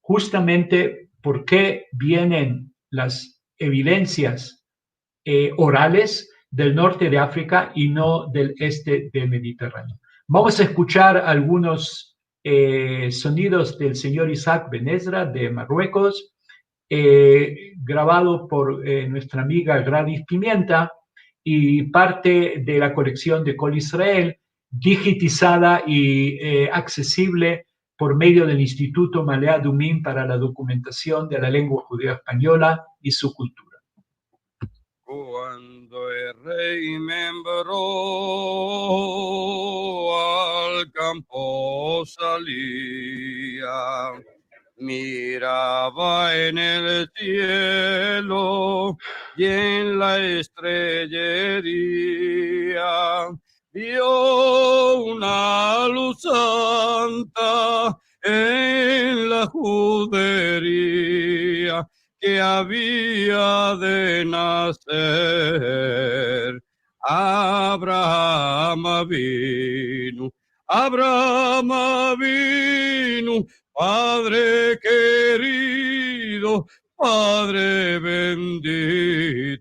Speaker 3: justamente por qué vienen las evidencias orales del norte de África y no del este del Mediterráneo. Vamos a escuchar algunos sonidos del señor Isaac Ben Ezra de Marruecos, grabado por nuestra amiga Gladys Pimienta y parte de la colección de Kol Israel, digitizada y accesible por medio del Instituto Malea Dumim para la documentación de la lengua judía española y su cultura.
Speaker 6: Cuando el rey membró al campo salía, miraba en el cielo y en la estrellería vio una luz santa en la judería que había de nacer. Abraham vino, Padre querido, Padre bendito,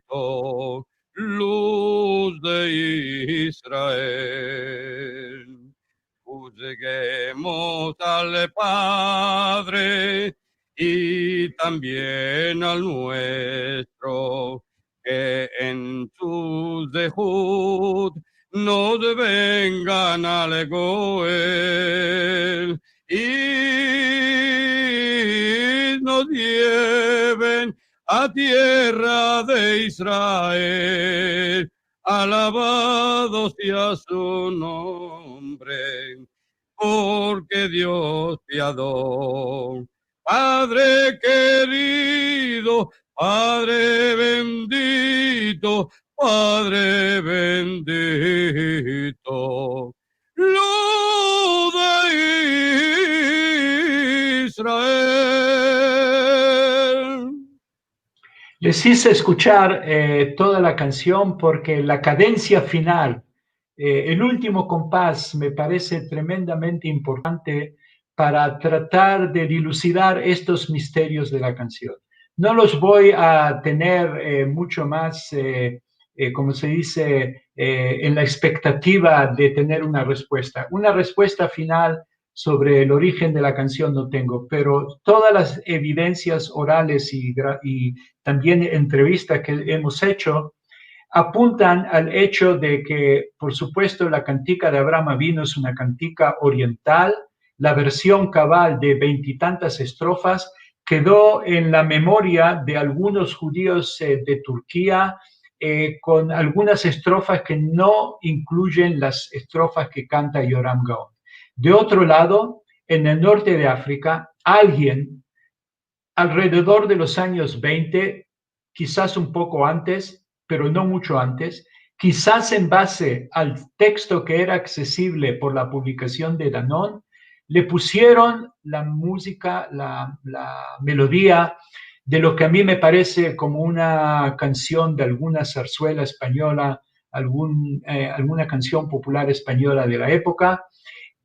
Speaker 6: luz de Israel. Juzguemos al Padre y también al nuestro, que en su dejud nos vengan al Goel y nos lleven a tierra de Israel. Alabado sea su nombre, porque Dios piadó. Padre querido, Padre bendito, Padre bendito, luz de Israel.
Speaker 3: Les hice escuchar toda la canción porque la cadencia final, el último compás, me parece tremendamente importante para tratar de dilucidar estos misterios de la canción. No los voy a tener mucho más, como se dice, en la expectativa de tener una respuesta. Una respuesta final sobre el origen de la canción no tengo, pero todas las evidencias orales y también entrevistas que hemos hecho apuntan al hecho de que, por supuesto, la cantica de Abraham Avinu es una cantica oriental. La versión cabal de 20 y tantas estrofas quedó en la memoria de algunos judíos de Turquía, con algunas estrofas que no incluyen las estrofas que canta Yoram Gaon. De otro lado, en el norte de África, alguien alrededor de los años 20, quizás un poco antes, pero no mucho antes, quizás en base al texto que era accesible por la publicación de Danón, le pusieron la música, la melodía de lo que a mí me parece como una canción de alguna zarzuela española, alguna canción popular española de la época.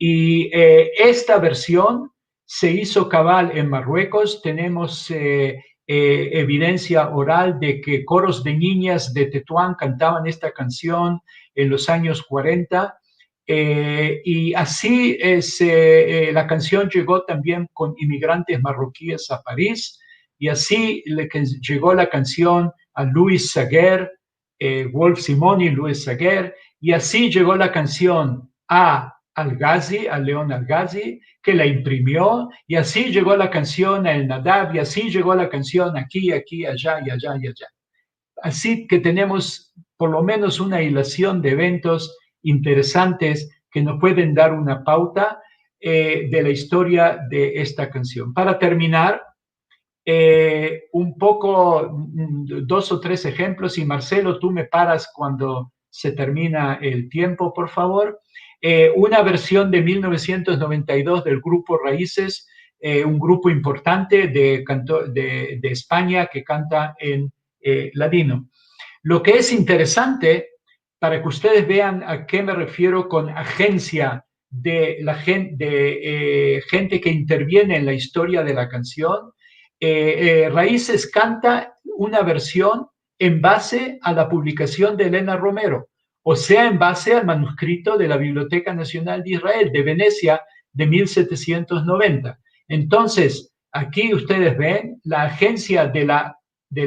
Speaker 3: Y esta versión se hizo cabal en Marruecos. Tenemos evidencia oral de que coros de niñas de Tetuán cantaban esta canción en los años 40. Y así la canción llegó también con inmigrantes marroquíes a París. Y así llegó la canción a Louis Saguer, Wolf Simoni, Louis Saguer. Y así llegó la canción a Al-Ghazi, a León Al-Ghazi, que la imprimió, y así llegó la canción a El Nadab, y así llegó la canción aquí, aquí, allá, y allá, y allá. Así que tenemos por lo menos una hilación de eventos interesantes que nos pueden dar una pauta de la historia de esta canción. Para terminar, un poco, 2 o 3 ejemplos, y Marcelo, tú me paras cuando se termina el tiempo, por favor. Una versión de 1992 del grupo Raíces, un grupo importante de España que canta en ladino. Lo que es interesante, para que ustedes vean a qué me refiero con agencia de gente que interviene en la historia de la canción, Raíces canta una versión en base a la publicación de Elena Romero, o sea, en base al manuscrito de la Biblioteca Nacional de Israel, de Venecia, de 1790. Entonces, aquí ustedes ven la agencia de la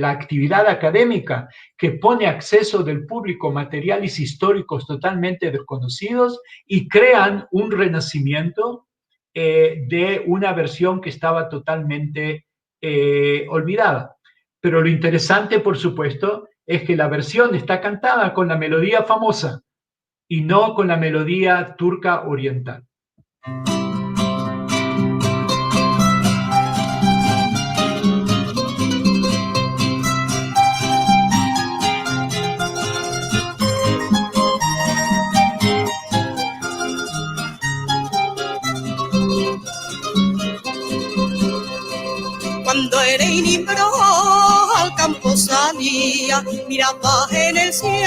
Speaker 3: actividad académica que pone acceso del público materiales históricos totalmente desconocidos y crean un renacimiento de una versión que estaba totalmente olvidada. Pero lo interesante, por supuesto, es que la versión está cantada con la melodía famosa y no con la melodía turca oriental.
Speaker 7: Cuando Ereini al campo salía, miraba en el cielo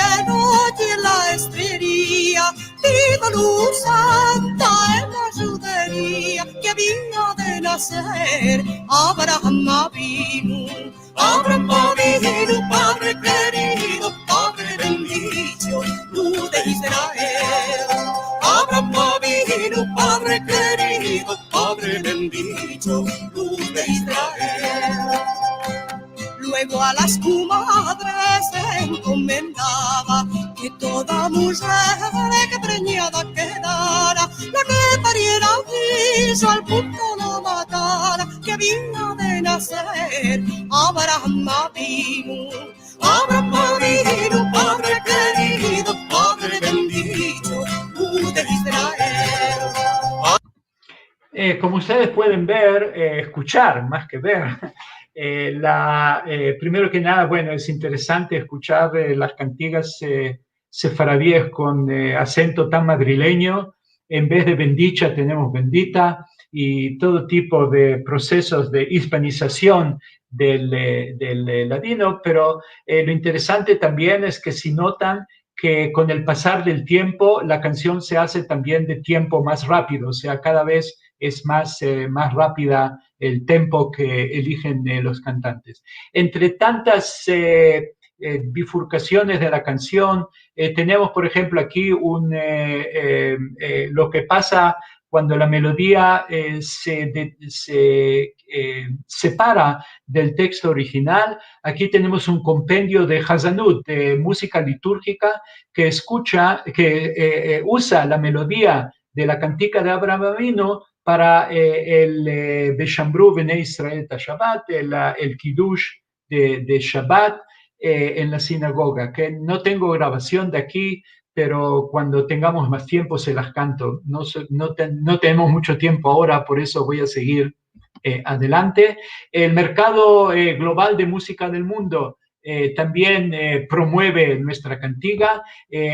Speaker 7: y en la estrella, viva luz santa en la judería, que había de nacer Abraham Avinu. Abraham Avinu, Padre querido, Padre bendito, luz de Israel. Abraham Avinu, Padre querido, Padre bendito, luz de Israel. Luego a las comadres se encomendaba que toda mujer eso al punto lo matara, que había de nacer Abraham Avinu. Abraham Avinu, padre querido, padre bendito de Israel.
Speaker 3: Como ustedes pueden ver, escuchar más que ver, primero que nada, bueno, es interesante escuchar las cantigas sefaradíes con acento tan madrileño. En vez de bendicha tenemos bendita, y todo tipo de procesos de hispanización del ladino, pero lo interesante también es que si notan que con el pasar del tiempo la canción se hace también de tiempo más rápido, o sea, cada vez es más rápida el tempo que eligen los cantantes. Entre tantas bifurcaciones de la canción, tenemos, por ejemplo, aquí lo que pasa cuando la melodía se separa del texto original. Aquí tenemos un compendio de Hazanut, de música litúrgica, que usa la melodía de la cantica de Abraham Avinu para el Beshambru Bnei Israel Shabbat, el Kiddush de Shabbat en la sinagoga, que no tengo grabación de aquí, pero cuando tengamos más tiempo se las canto. No tenemos mucho tiempo ahora, por eso voy a seguir adelante. El mercado global de música del mundo también promueve nuestra cantiga.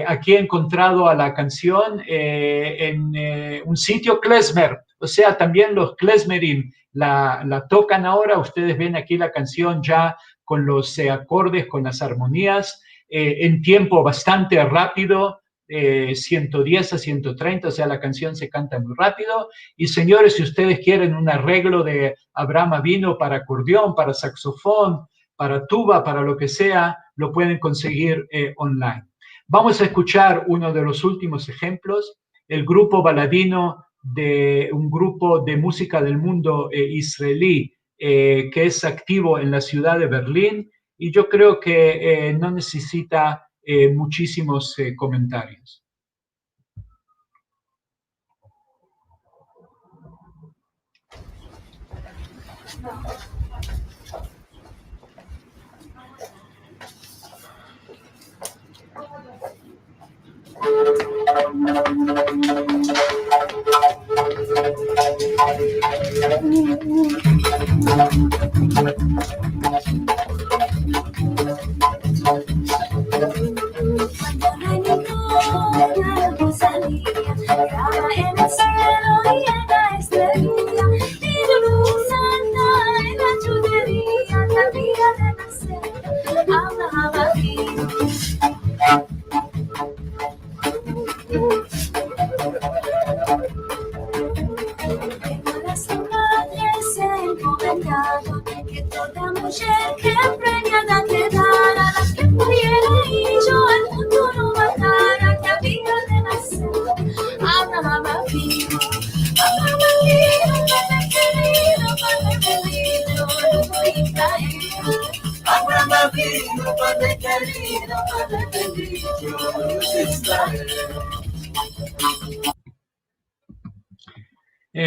Speaker 3: Aquí he encontrado a la canción en un sitio klezmer, o sea, también los klezmerim la tocan ahora. Ustedes ven aquí la canción ya con los acordes, con las armonías, en tiempo bastante rápido, 110 a 130, o sea, la canción se canta muy rápido. Y señores, si ustedes quieren un arreglo de Abraham Avinu para acordeón, para saxofón, para tuba, para lo que sea, lo pueden conseguir online. Vamos a escuchar uno de los últimos ejemplos, el grupo baladino de un grupo de música del mundo israelí que es activo en la ciudad de Berlín, y yo creo que no necesita muchísimos comentarios.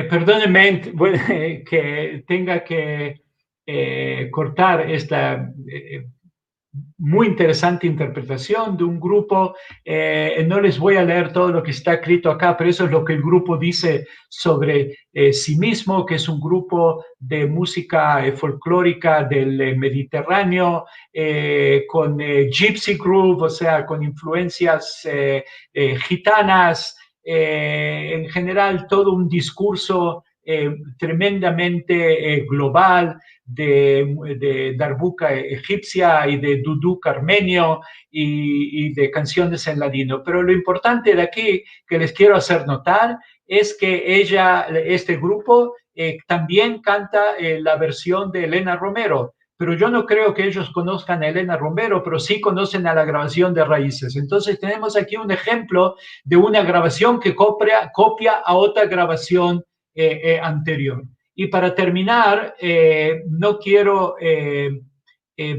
Speaker 3: Perdónenme que tenga que cortar esta muy interesante interpretación de un grupo. No les voy a leer todo lo que está escrito acá, pero eso es lo que el grupo dice sobre sí mismo, que es un grupo de música folclórica del Mediterráneo, con gypsy groove, o sea, con influencias gitanas, en general todo un discurso tremendamente global de darbuka egipcia y de duduk armenio y de canciones en ladino. Pero lo importante de aquí que les quiero hacer notar es que este grupo también canta la versión de Elena Romero, pero yo no creo que ellos conozcan a Elena Romero, pero sí conocen a la grabación de Raíces. Entonces tenemos aquí un ejemplo de una grabación que copia a otra grabación anterior. Y para terminar, no quiero,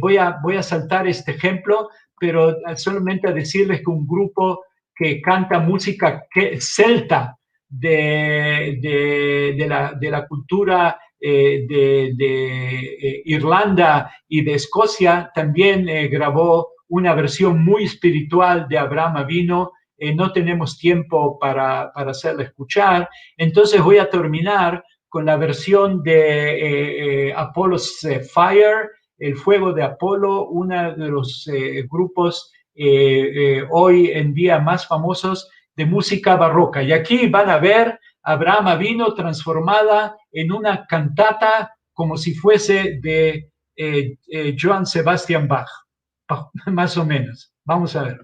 Speaker 3: voy a saltar este ejemplo, pero solamente a decirles que un grupo que canta música celta, de la cultura de Irlanda y de Escocia, también grabó una versión muy espiritual de Abraham Avinu. No tenemos tiempo para hacerla escuchar, entonces voy a terminar con la versión de Apollo's Fire, el fuego de Apolo, uno de los grupos hoy en día más famosos de música barroca. Y aquí van a ver Abraham Avinu transformada en una cantata como si fuese de Johann Sebastian Bach, más o menos. Vamos a ver.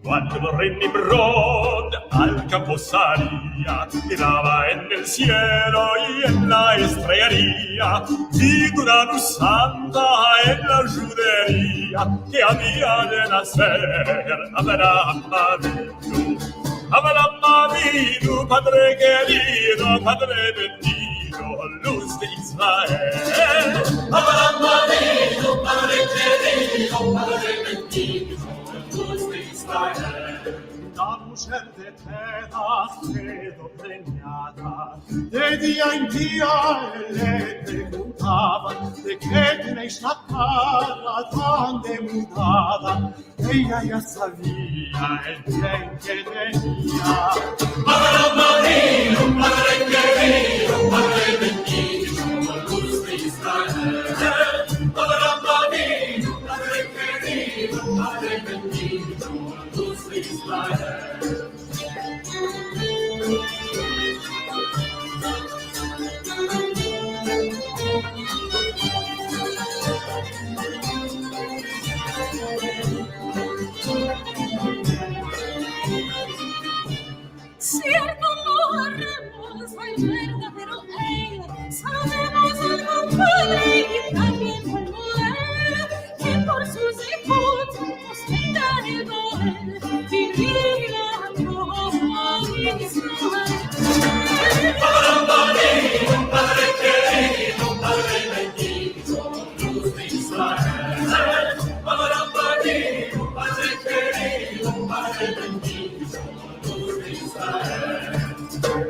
Speaker 5: Cuando el rey Nimrod al campo salía, miraba en el cielo y en la estrellería, y una luz santa en la judería, que había de nacer Abraham Avinu. Abraham Avinu, Padre querido, Padre bendito, luz de Israel. Abraham Avinu, Padre querido, Padre bendito, luz de Israel. La mujer de Tebas quedó preñada, de día en día le preguntaban de qué tenéis la cara tan demudada. Ella ya sabía el bien que tenía. Abraham Avinu, Padre querido, Padre bendito, luz de Israel. Abraham Avinu, Padre querido, Padre bendito, luz de Israel.
Speaker 7: Cierto no haremos al verdadero él, sabemos al compadre y también al modelo, que por sus hijos nos venga el poder, vivirá como Israel. Abraham Avinu, Padre querido, Padre bendito, luz de Israel. Abraham Avinu, Padre querido, Padre bendito, luz de Israel.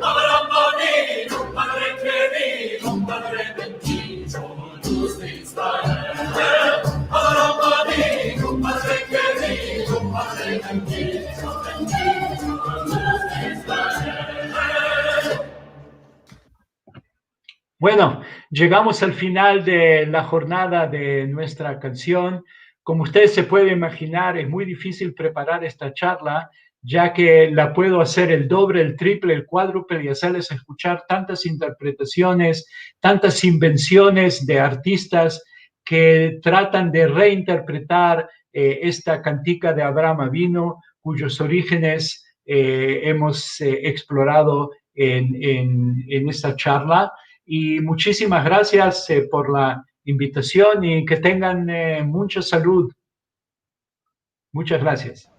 Speaker 7: Abraham Avinu, Padre querido, Padre bendito, luz de Israel. Abraham Avinu, Padre querido, Padre bendito, luz de Israel.
Speaker 3: Bueno, llegamos al final de la jornada de nuestra canción. Como ustedes se pueden imaginar, es muy difícil preparar esta charla, ya que la puedo hacer el doble, el triple, el cuádruple y hacerles escuchar tantas interpretaciones, tantas invenciones de artistas que tratan de reinterpretar esta cantica de Abraham Avinu, cuyos orígenes hemos explorado en esta charla. Y muchísimas gracias por la invitación y que tengan mucha salud. Muchas gracias.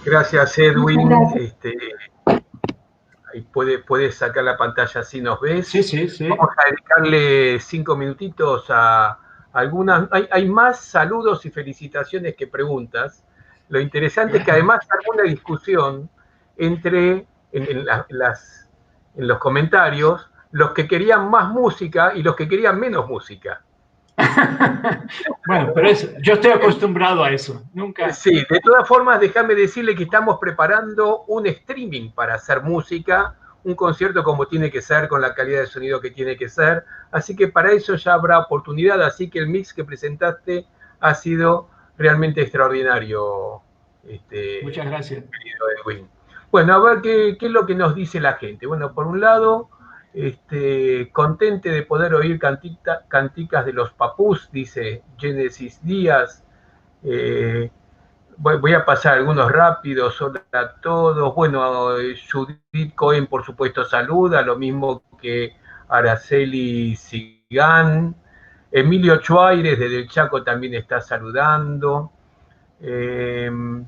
Speaker 1: Gracias, Edwin.
Speaker 2: Gracias.
Speaker 1: Ahí puedes sacar la pantalla así nos ves.
Speaker 3: Sí, sí, sí.
Speaker 1: Vamos a dedicarle 5 minutitos a algunas. Hay más saludos y felicitaciones que preguntas. Lo interesante es que además hay una discusión entre en los comentarios los que querían más música y los que querían menos música.
Speaker 3: Bueno, pero yo estoy acostumbrado a eso. Nunca.
Speaker 1: Sí, de todas formas, déjame decirle que estamos preparando un streaming para hacer música, un concierto como tiene que ser, con la calidad de sonido que tiene que ser. Así que para eso ya habrá oportunidad. Así que el mix que presentaste ha sido realmente extraordinario.
Speaker 3: Muchas gracias.
Speaker 1: Querido Edwin. Bueno, a ver qué es lo que nos dice la gente. Bueno, por un lado, Contente de poder oír canticas de los papús, dice Génesis Díaz. Voy a pasar algunos rápidos. Hola a todos. Bueno, Judith Cohen, por supuesto, saluda, lo mismo que Araceli Sigán. Emilio Chuaires, desde el Chaco, también está saludando.
Speaker 2: Emilio,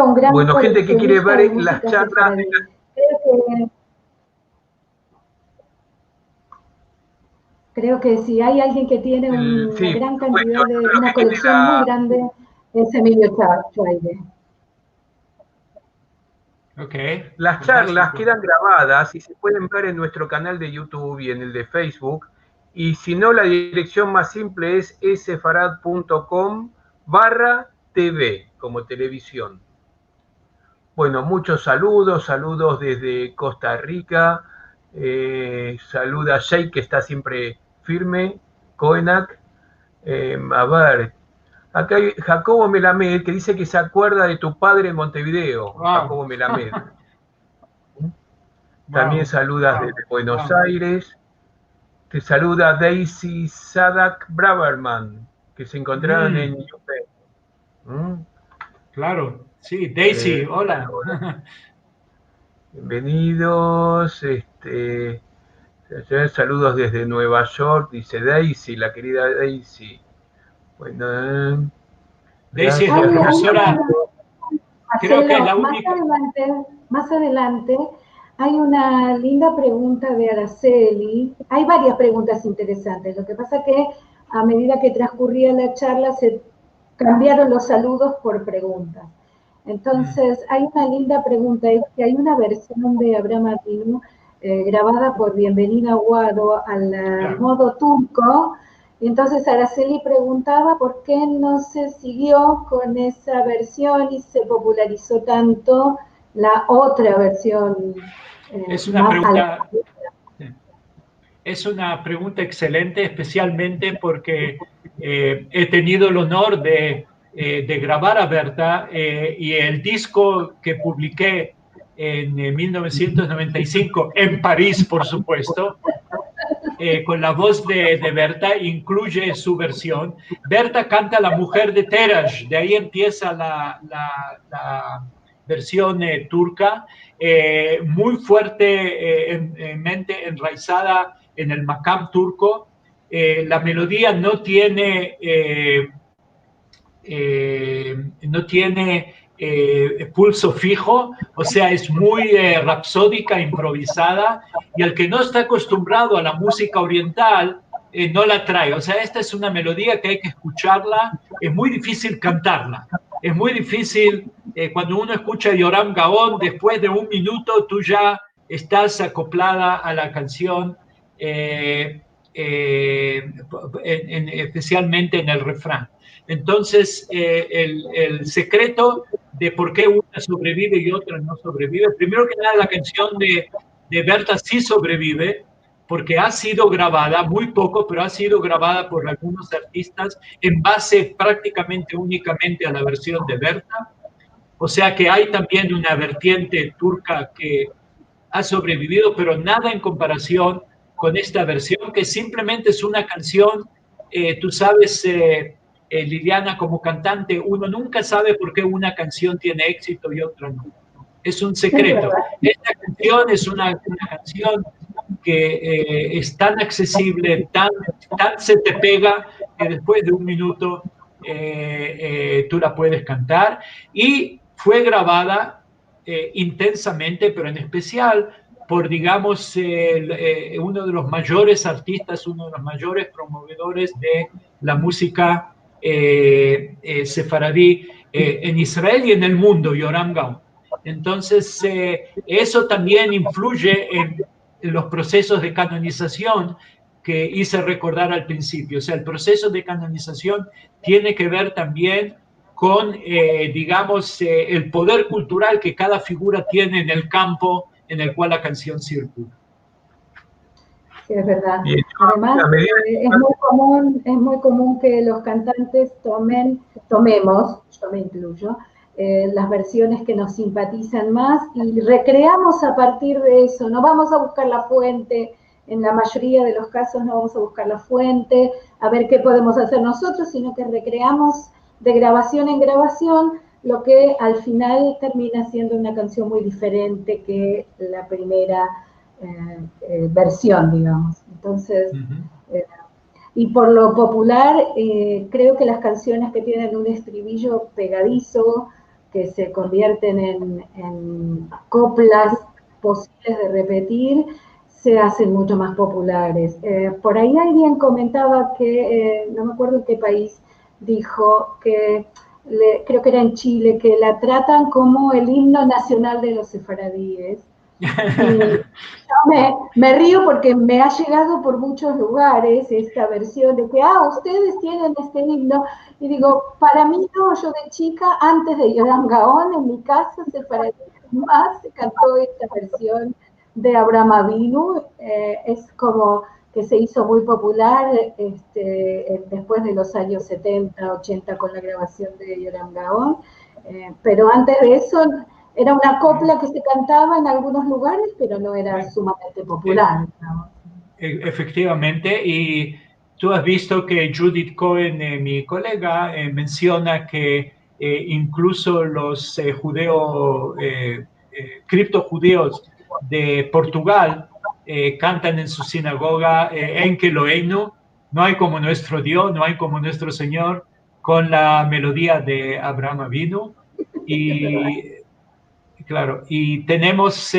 Speaker 2: un gran
Speaker 1: bueno, gente que quiere ver
Speaker 2: de
Speaker 1: las charlas.
Speaker 2: Creo que si hay alguien que tiene una gran cantidad de una colección muy grande, es Emilio Chuaires.
Speaker 3: Okay.
Speaker 1: Las charlas quedan grabadas y se pueden ver en nuestro canal de YouTube y en el de Facebook. Y si no, la dirección más simple es sefarad.com/TV, como televisión. Bueno, muchos saludos desde Costa Rica. Saluda a Sheikh, que está siempre firme, Coenac. A ver, acá hay Jacobo Melamed, que dice que se acuerda de tu padre en Montevideo. Wow. Jacobo Melamed. También saludas desde Buenos Aires. Te saluda Daisy Sadak Braverman, que se encontraron en Yupe.
Speaker 3: Claro, sí, Daisy, hola.
Speaker 1: Bienvenidos. Saludos desde Nueva York, dice Daisy, la querida Daisy. Bueno,
Speaker 3: Daisy es la profesora. Creo que es la única.
Speaker 2: Más adelante hay una linda pregunta de Araceli. Hay varias preguntas interesantes. Lo que pasa es que a medida que transcurría la charla se cambiaron los saludos por preguntas. Entonces, hay una linda pregunta, es que hay una versión de Abraham Avinu grabada por Bienvenida Guado al modo turco, y entonces Araceli preguntaba por qué no se siguió con esa versión y se popularizó tanto la otra versión.
Speaker 3: Es una pregunta excelente, especialmente porque he tenido el honor de grabar a Berta y el disco que publiqué en 1995 en París, por supuesto, con la voz de Berta, incluye su versión. Berta canta La Mujer de Teraj, de ahí empieza la versión turca, muy fuertemente enraizada en el makam turco. La melodía no tiene pulso fijo, o sea, es muy rapsódica, improvisada, y el que no está acostumbrado a la música oriental no la trae. O sea, esta es una melodía que hay que escucharla, es muy difícil cantarla, es muy difícil, cuando uno escucha Yoram Gaon, después de un minuto tú ya estás acoplada a la canción, especialmente en el refrán. Entonces, el secreto de por qué una sobrevive y otra no sobrevive, primero que nada la canción de Berta sí sobrevive, porque ha sido grabada, muy poco, pero ha sido grabada por algunos artistas en base prácticamente únicamente a la versión de Berta. O sea que hay también una vertiente turca que ha sobrevivido, pero nada en comparación con esta versión, que simplemente es una canción, tú sabes, Liliana, como cantante, uno nunca sabe por qué una canción tiene éxito y otra no. Es un secreto. Esta canción es una canción que es tan accesible, tan se te pega, que después de un minuto tú la puedes cantar. Y fue grabada intensamente, pero en especial por, digamos, uno de los mayores artistas, uno de los mayores promovedores de la música sefaradí en Israel y en el mundo, Yoram Gaon. Entonces, eso también influye en los procesos de canonización que hice recordar al principio. O sea, el proceso de canonización tiene que ver también con, digamos, el poder cultural que cada figura tiene en el campo en el cual la canción circula.
Speaker 2: Sí, es verdad. Además, es muy común que los cantantes tomemos, yo me incluyo, las versiones que nos simpatizan más y recreamos a partir de eso. No vamos a buscar la fuente, en la mayoría de los casos no vamos a buscar la fuente, a ver qué podemos hacer nosotros, sino que recreamos de grabación en grabación, lo que al final termina siendo una canción muy diferente que la primera versión, digamos. Entonces, y por lo popular, creo que las canciones que tienen un estribillo pegadizo, que se convierten en coplas posibles de repetir, se hacen mucho más populares. Por ahí alguien comentaba que, no me acuerdo en qué país, dijo que, creo que era en Chile, que la tratan como el himno nacional de los sefaradíes. Y yo me río porque me ha llegado por muchos lugares esta versión de que, ustedes tienen este himno. Y digo, para mí no, yo de chica, antes de Yoram Gaon, en mi casa más se cantó esta versión de Abraham Avinu. Es como que se hizo muy popular después de los años 70, 80 con la grabación de Yoram Gaon, pero antes de eso era una copla que se cantaba en algunos lugares, pero no era sumamente popular, ¿no?
Speaker 3: Efectivamente, y tú has visto que Judith Cohen, mi colega, menciona que incluso los criptojudíos de Portugal cantan en su sinagoga Enkeloheinu, no hay como nuestro Dios, no hay como nuestro Señor, con la melodía de Abraham Avinu. Y claro, y tenemos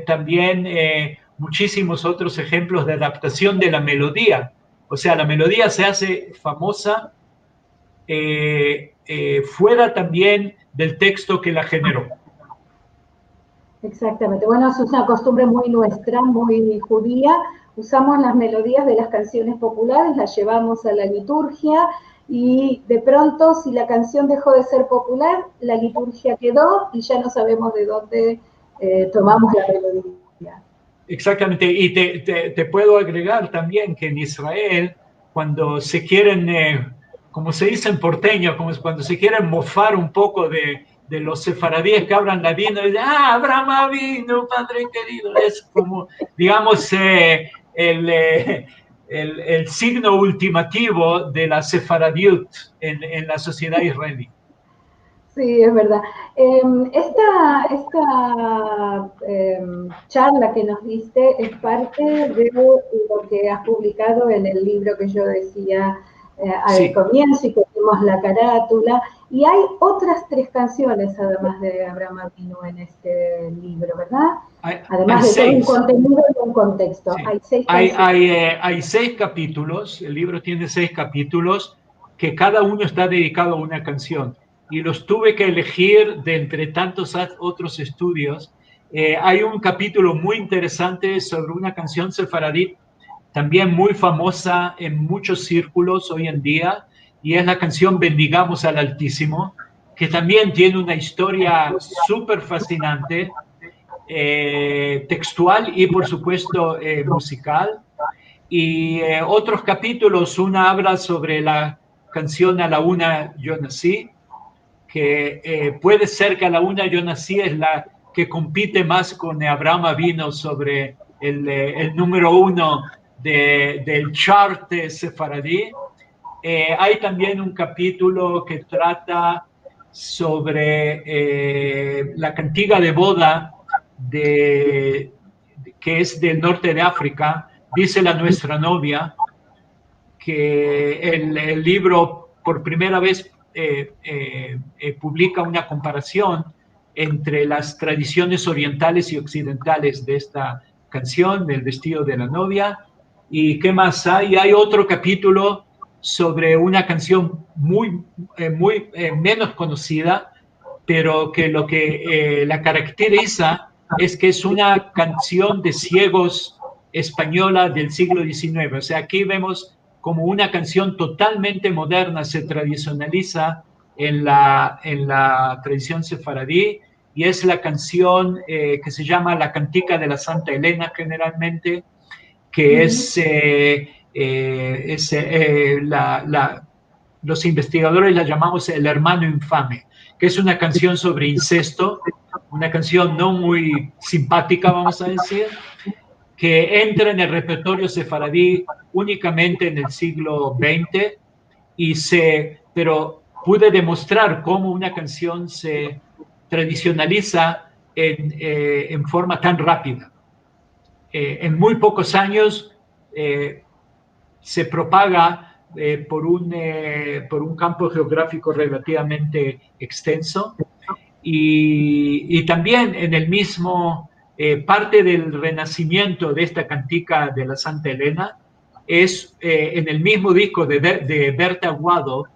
Speaker 3: también muchísimos otros ejemplos de adaptación de la melodía. O sea, la melodía se hace famosa fuera también del texto que la generó.
Speaker 2: Exactamente. Bueno, eso es una costumbre muy nuestra, muy judía. Usamos las melodías de las canciones populares, las llevamos a la liturgia y de pronto, si la canción dejó de ser popular, la liturgia quedó y ya no sabemos de dónde tomamos la melodía.
Speaker 3: Exactamente, y te puedo agregar también que en Israel, cuando se quieren, como se dice en porteño, como cuando se quieren mofar un poco de los sefaradíes que hablan ladino, y dicen, Abraham Avinu, padre querido, es como, digamos, el signo ultimativo de la sefaradiut en la sociedad israelí.
Speaker 2: Sí, es verdad. Esta charla que nos diste es parte de lo que has publicado en el libro que yo decía al comienzo y que vimos la carátula. Y hay otras 3 canciones, además de Abraham Avinu, en este libro, ¿verdad? Además de todo un contenido y un contexto.
Speaker 3: Sí.
Speaker 2: Hay 6 canciones.
Speaker 3: Hay 6 capítulos, el libro tiene 6 capítulos, que cada uno está dedicado a una canción. Y los tuve que elegir de entre tantos otros estudios. Hay un capítulo muy interesante sobre una canción sefaradí, también muy famosa en muchos círculos hoy en día, y es la canción Bendigamos al Altísimo, que también tiene una historia súper fascinante, textual y por supuesto musical. Y otros capítulos, una habla sobre la canción A la una yo nací, que puede ser que A la una yo nací es la que compite más con Abraham Avinu sobre el número 1 del chart sefaradí. Hay también un capítulo que trata sobre la cantiga de boda que es del norte de África, dice la nuestra novia, que el libro por primera vez publica una comparación entre las tradiciones orientales y occidentales de esta canción, del vestido de la novia. ¿Y qué más hay? Hay otro capítulo sobre una canción muy menos conocida, pero que lo que la caracteriza es que es una canción de ciegos española del siglo XIX. O sea, aquí vemos como una canción totalmente moderna se tradicionaliza en la tradición sefaradí, y es la canción que se llama la Cantica de la Santa Elena generalmente, que es los investigadores la llamamos El hermano infame, que es una canción sobre incesto, una canción no muy simpática, vamos a decir, que entra en el repertorio sefaradí únicamente en el siglo XX, pero pude demostrar cómo una canción se tradicionaliza en forma tan rápida. En muy pocos años se propaga por un campo geográfico relativamente extenso y también en el mismo parte del renacimiento de esta cantica de la Santa Elena es en el mismo disco de Berta Guado,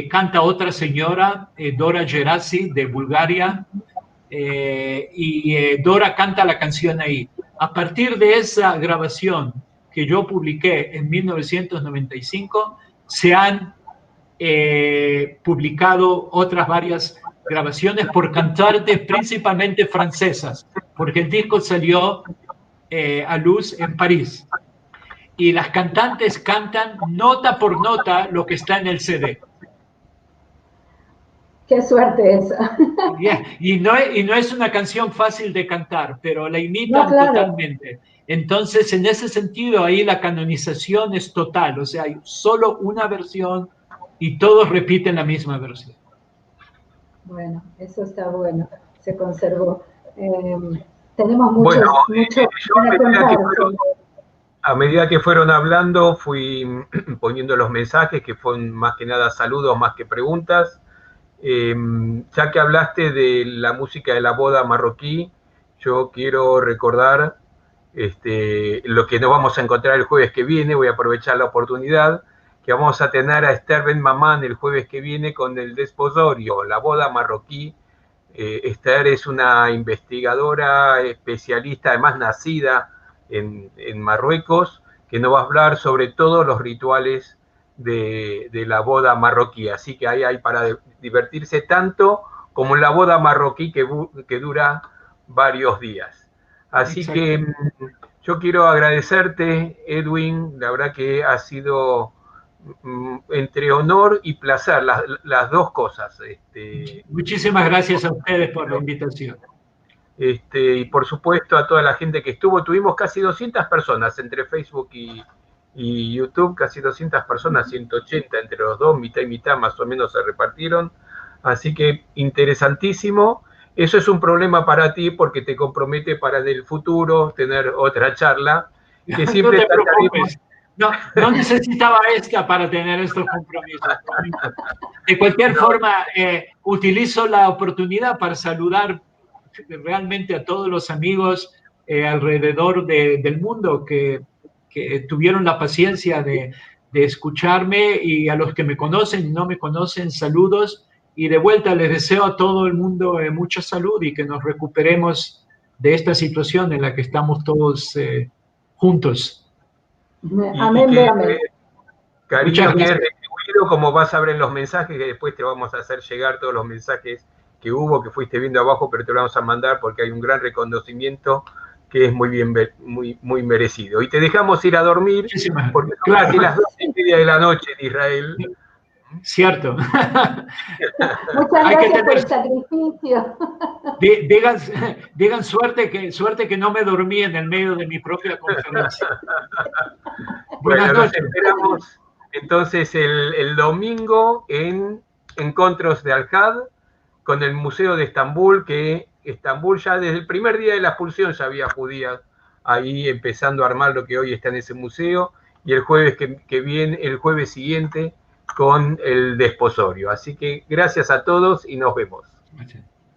Speaker 3: canta otra señora, Dora Gerasi de Bulgaria, y Dora canta la canción ahí. A partir de esa grabación que yo publiqué en 1995, se han publicado otras varias grabaciones por cantantes principalmente francesas, porque el disco salió a luz en París. Y las cantantes cantan nota por nota lo que está en el CD.
Speaker 2: Qué suerte esa.
Speaker 3: Yeah. Y no es una canción fácil de cantar, pero la imitan totalmente. Entonces, en ese sentido, ahí la canonización es total. O sea, hay solo una versión y todos repiten la misma versión.
Speaker 2: Bueno, eso está bueno. Se conservó. Tenemos mucho para contar.
Speaker 1: A medida que fueron hablando, fui poniendo los mensajes, que fueron más que nada saludos, más que preguntas. Ya que hablaste de la música de la boda marroquí, yo quiero recordar lo que nos vamos a encontrar el jueves que viene. Voy a aprovechar la oportunidad que vamos a tener a Esther Ben Mamán el jueves que viene con el desposorio, la boda marroquí. Esther es una investigadora especialista, además nacida en Marruecos, que nos va a hablar sobre todos los rituales de la boda marroquí. Así que ahí hay para divertirse tanto como en la boda marroquí que dura varios días. Así que yo quiero agradecerte, Edwin. La verdad que ha sido entre honor y placer, las dos cosas.
Speaker 3: Muchísimas gracias a ustedes por la invitación.
Speaker 1: Y por supuesto a toda la gente que estuvo. Tuvimos casi 200 personas entre Facebook y YouTube, casi 200 personas, 180 entre los dos, mitad y mitad más o menos se repartieron. Así que interesantísimo. Eso es un problema para ti porque te compromete para en el futuro tener otra charla. Que siempre
Speaker 3: no te preocupes. No necesitaba esta para tener estos compromisos. De cualquier forma, utilizo la oportunidad para saludar realmente a todos los amigos alrededor del mundo que tuvieron la paciencia de escucharme, y a los que me conocen y no me conocen, saludos. Y de vuelta les deseo a todo el mundo mucha salud y que nos recuperemos de esta situación en la que estamos todos juntos.
Speaker 2: Amén, amén.
Speaker 1: Cariño que es retribuido, como vas a ver en los mensajes, que después te vamos a hacer llegar todos los mensajes que hubo, que fuiste viendo abajo, pero te lo vamos a mandar porque hay un gran reconocimiento que es muy merecido. Y te dejamos ir a dormir, porque son casi las 12:30 de la noche en Israel.
Speaker 3: Cierto.
Speaker 2: Muchas gracias por el sacrificio.
Speaker 3: Digan suerte que no me dormí en el medio de mi propia conferencia.
Speaker 1: Buenas noches. Nos esperamos entonces el domingo en Encontros de Al-Had con el Museo de Estambul, que Estambul ya desde el primer día de la expulsión ya había judías ahí empezando a armar lo que hoy está en ese museo, y el jueves que viene, el jueves siguiente, con el desposorio. Así que gracias a todos y nos vemos.
Speaker 3: Gracias.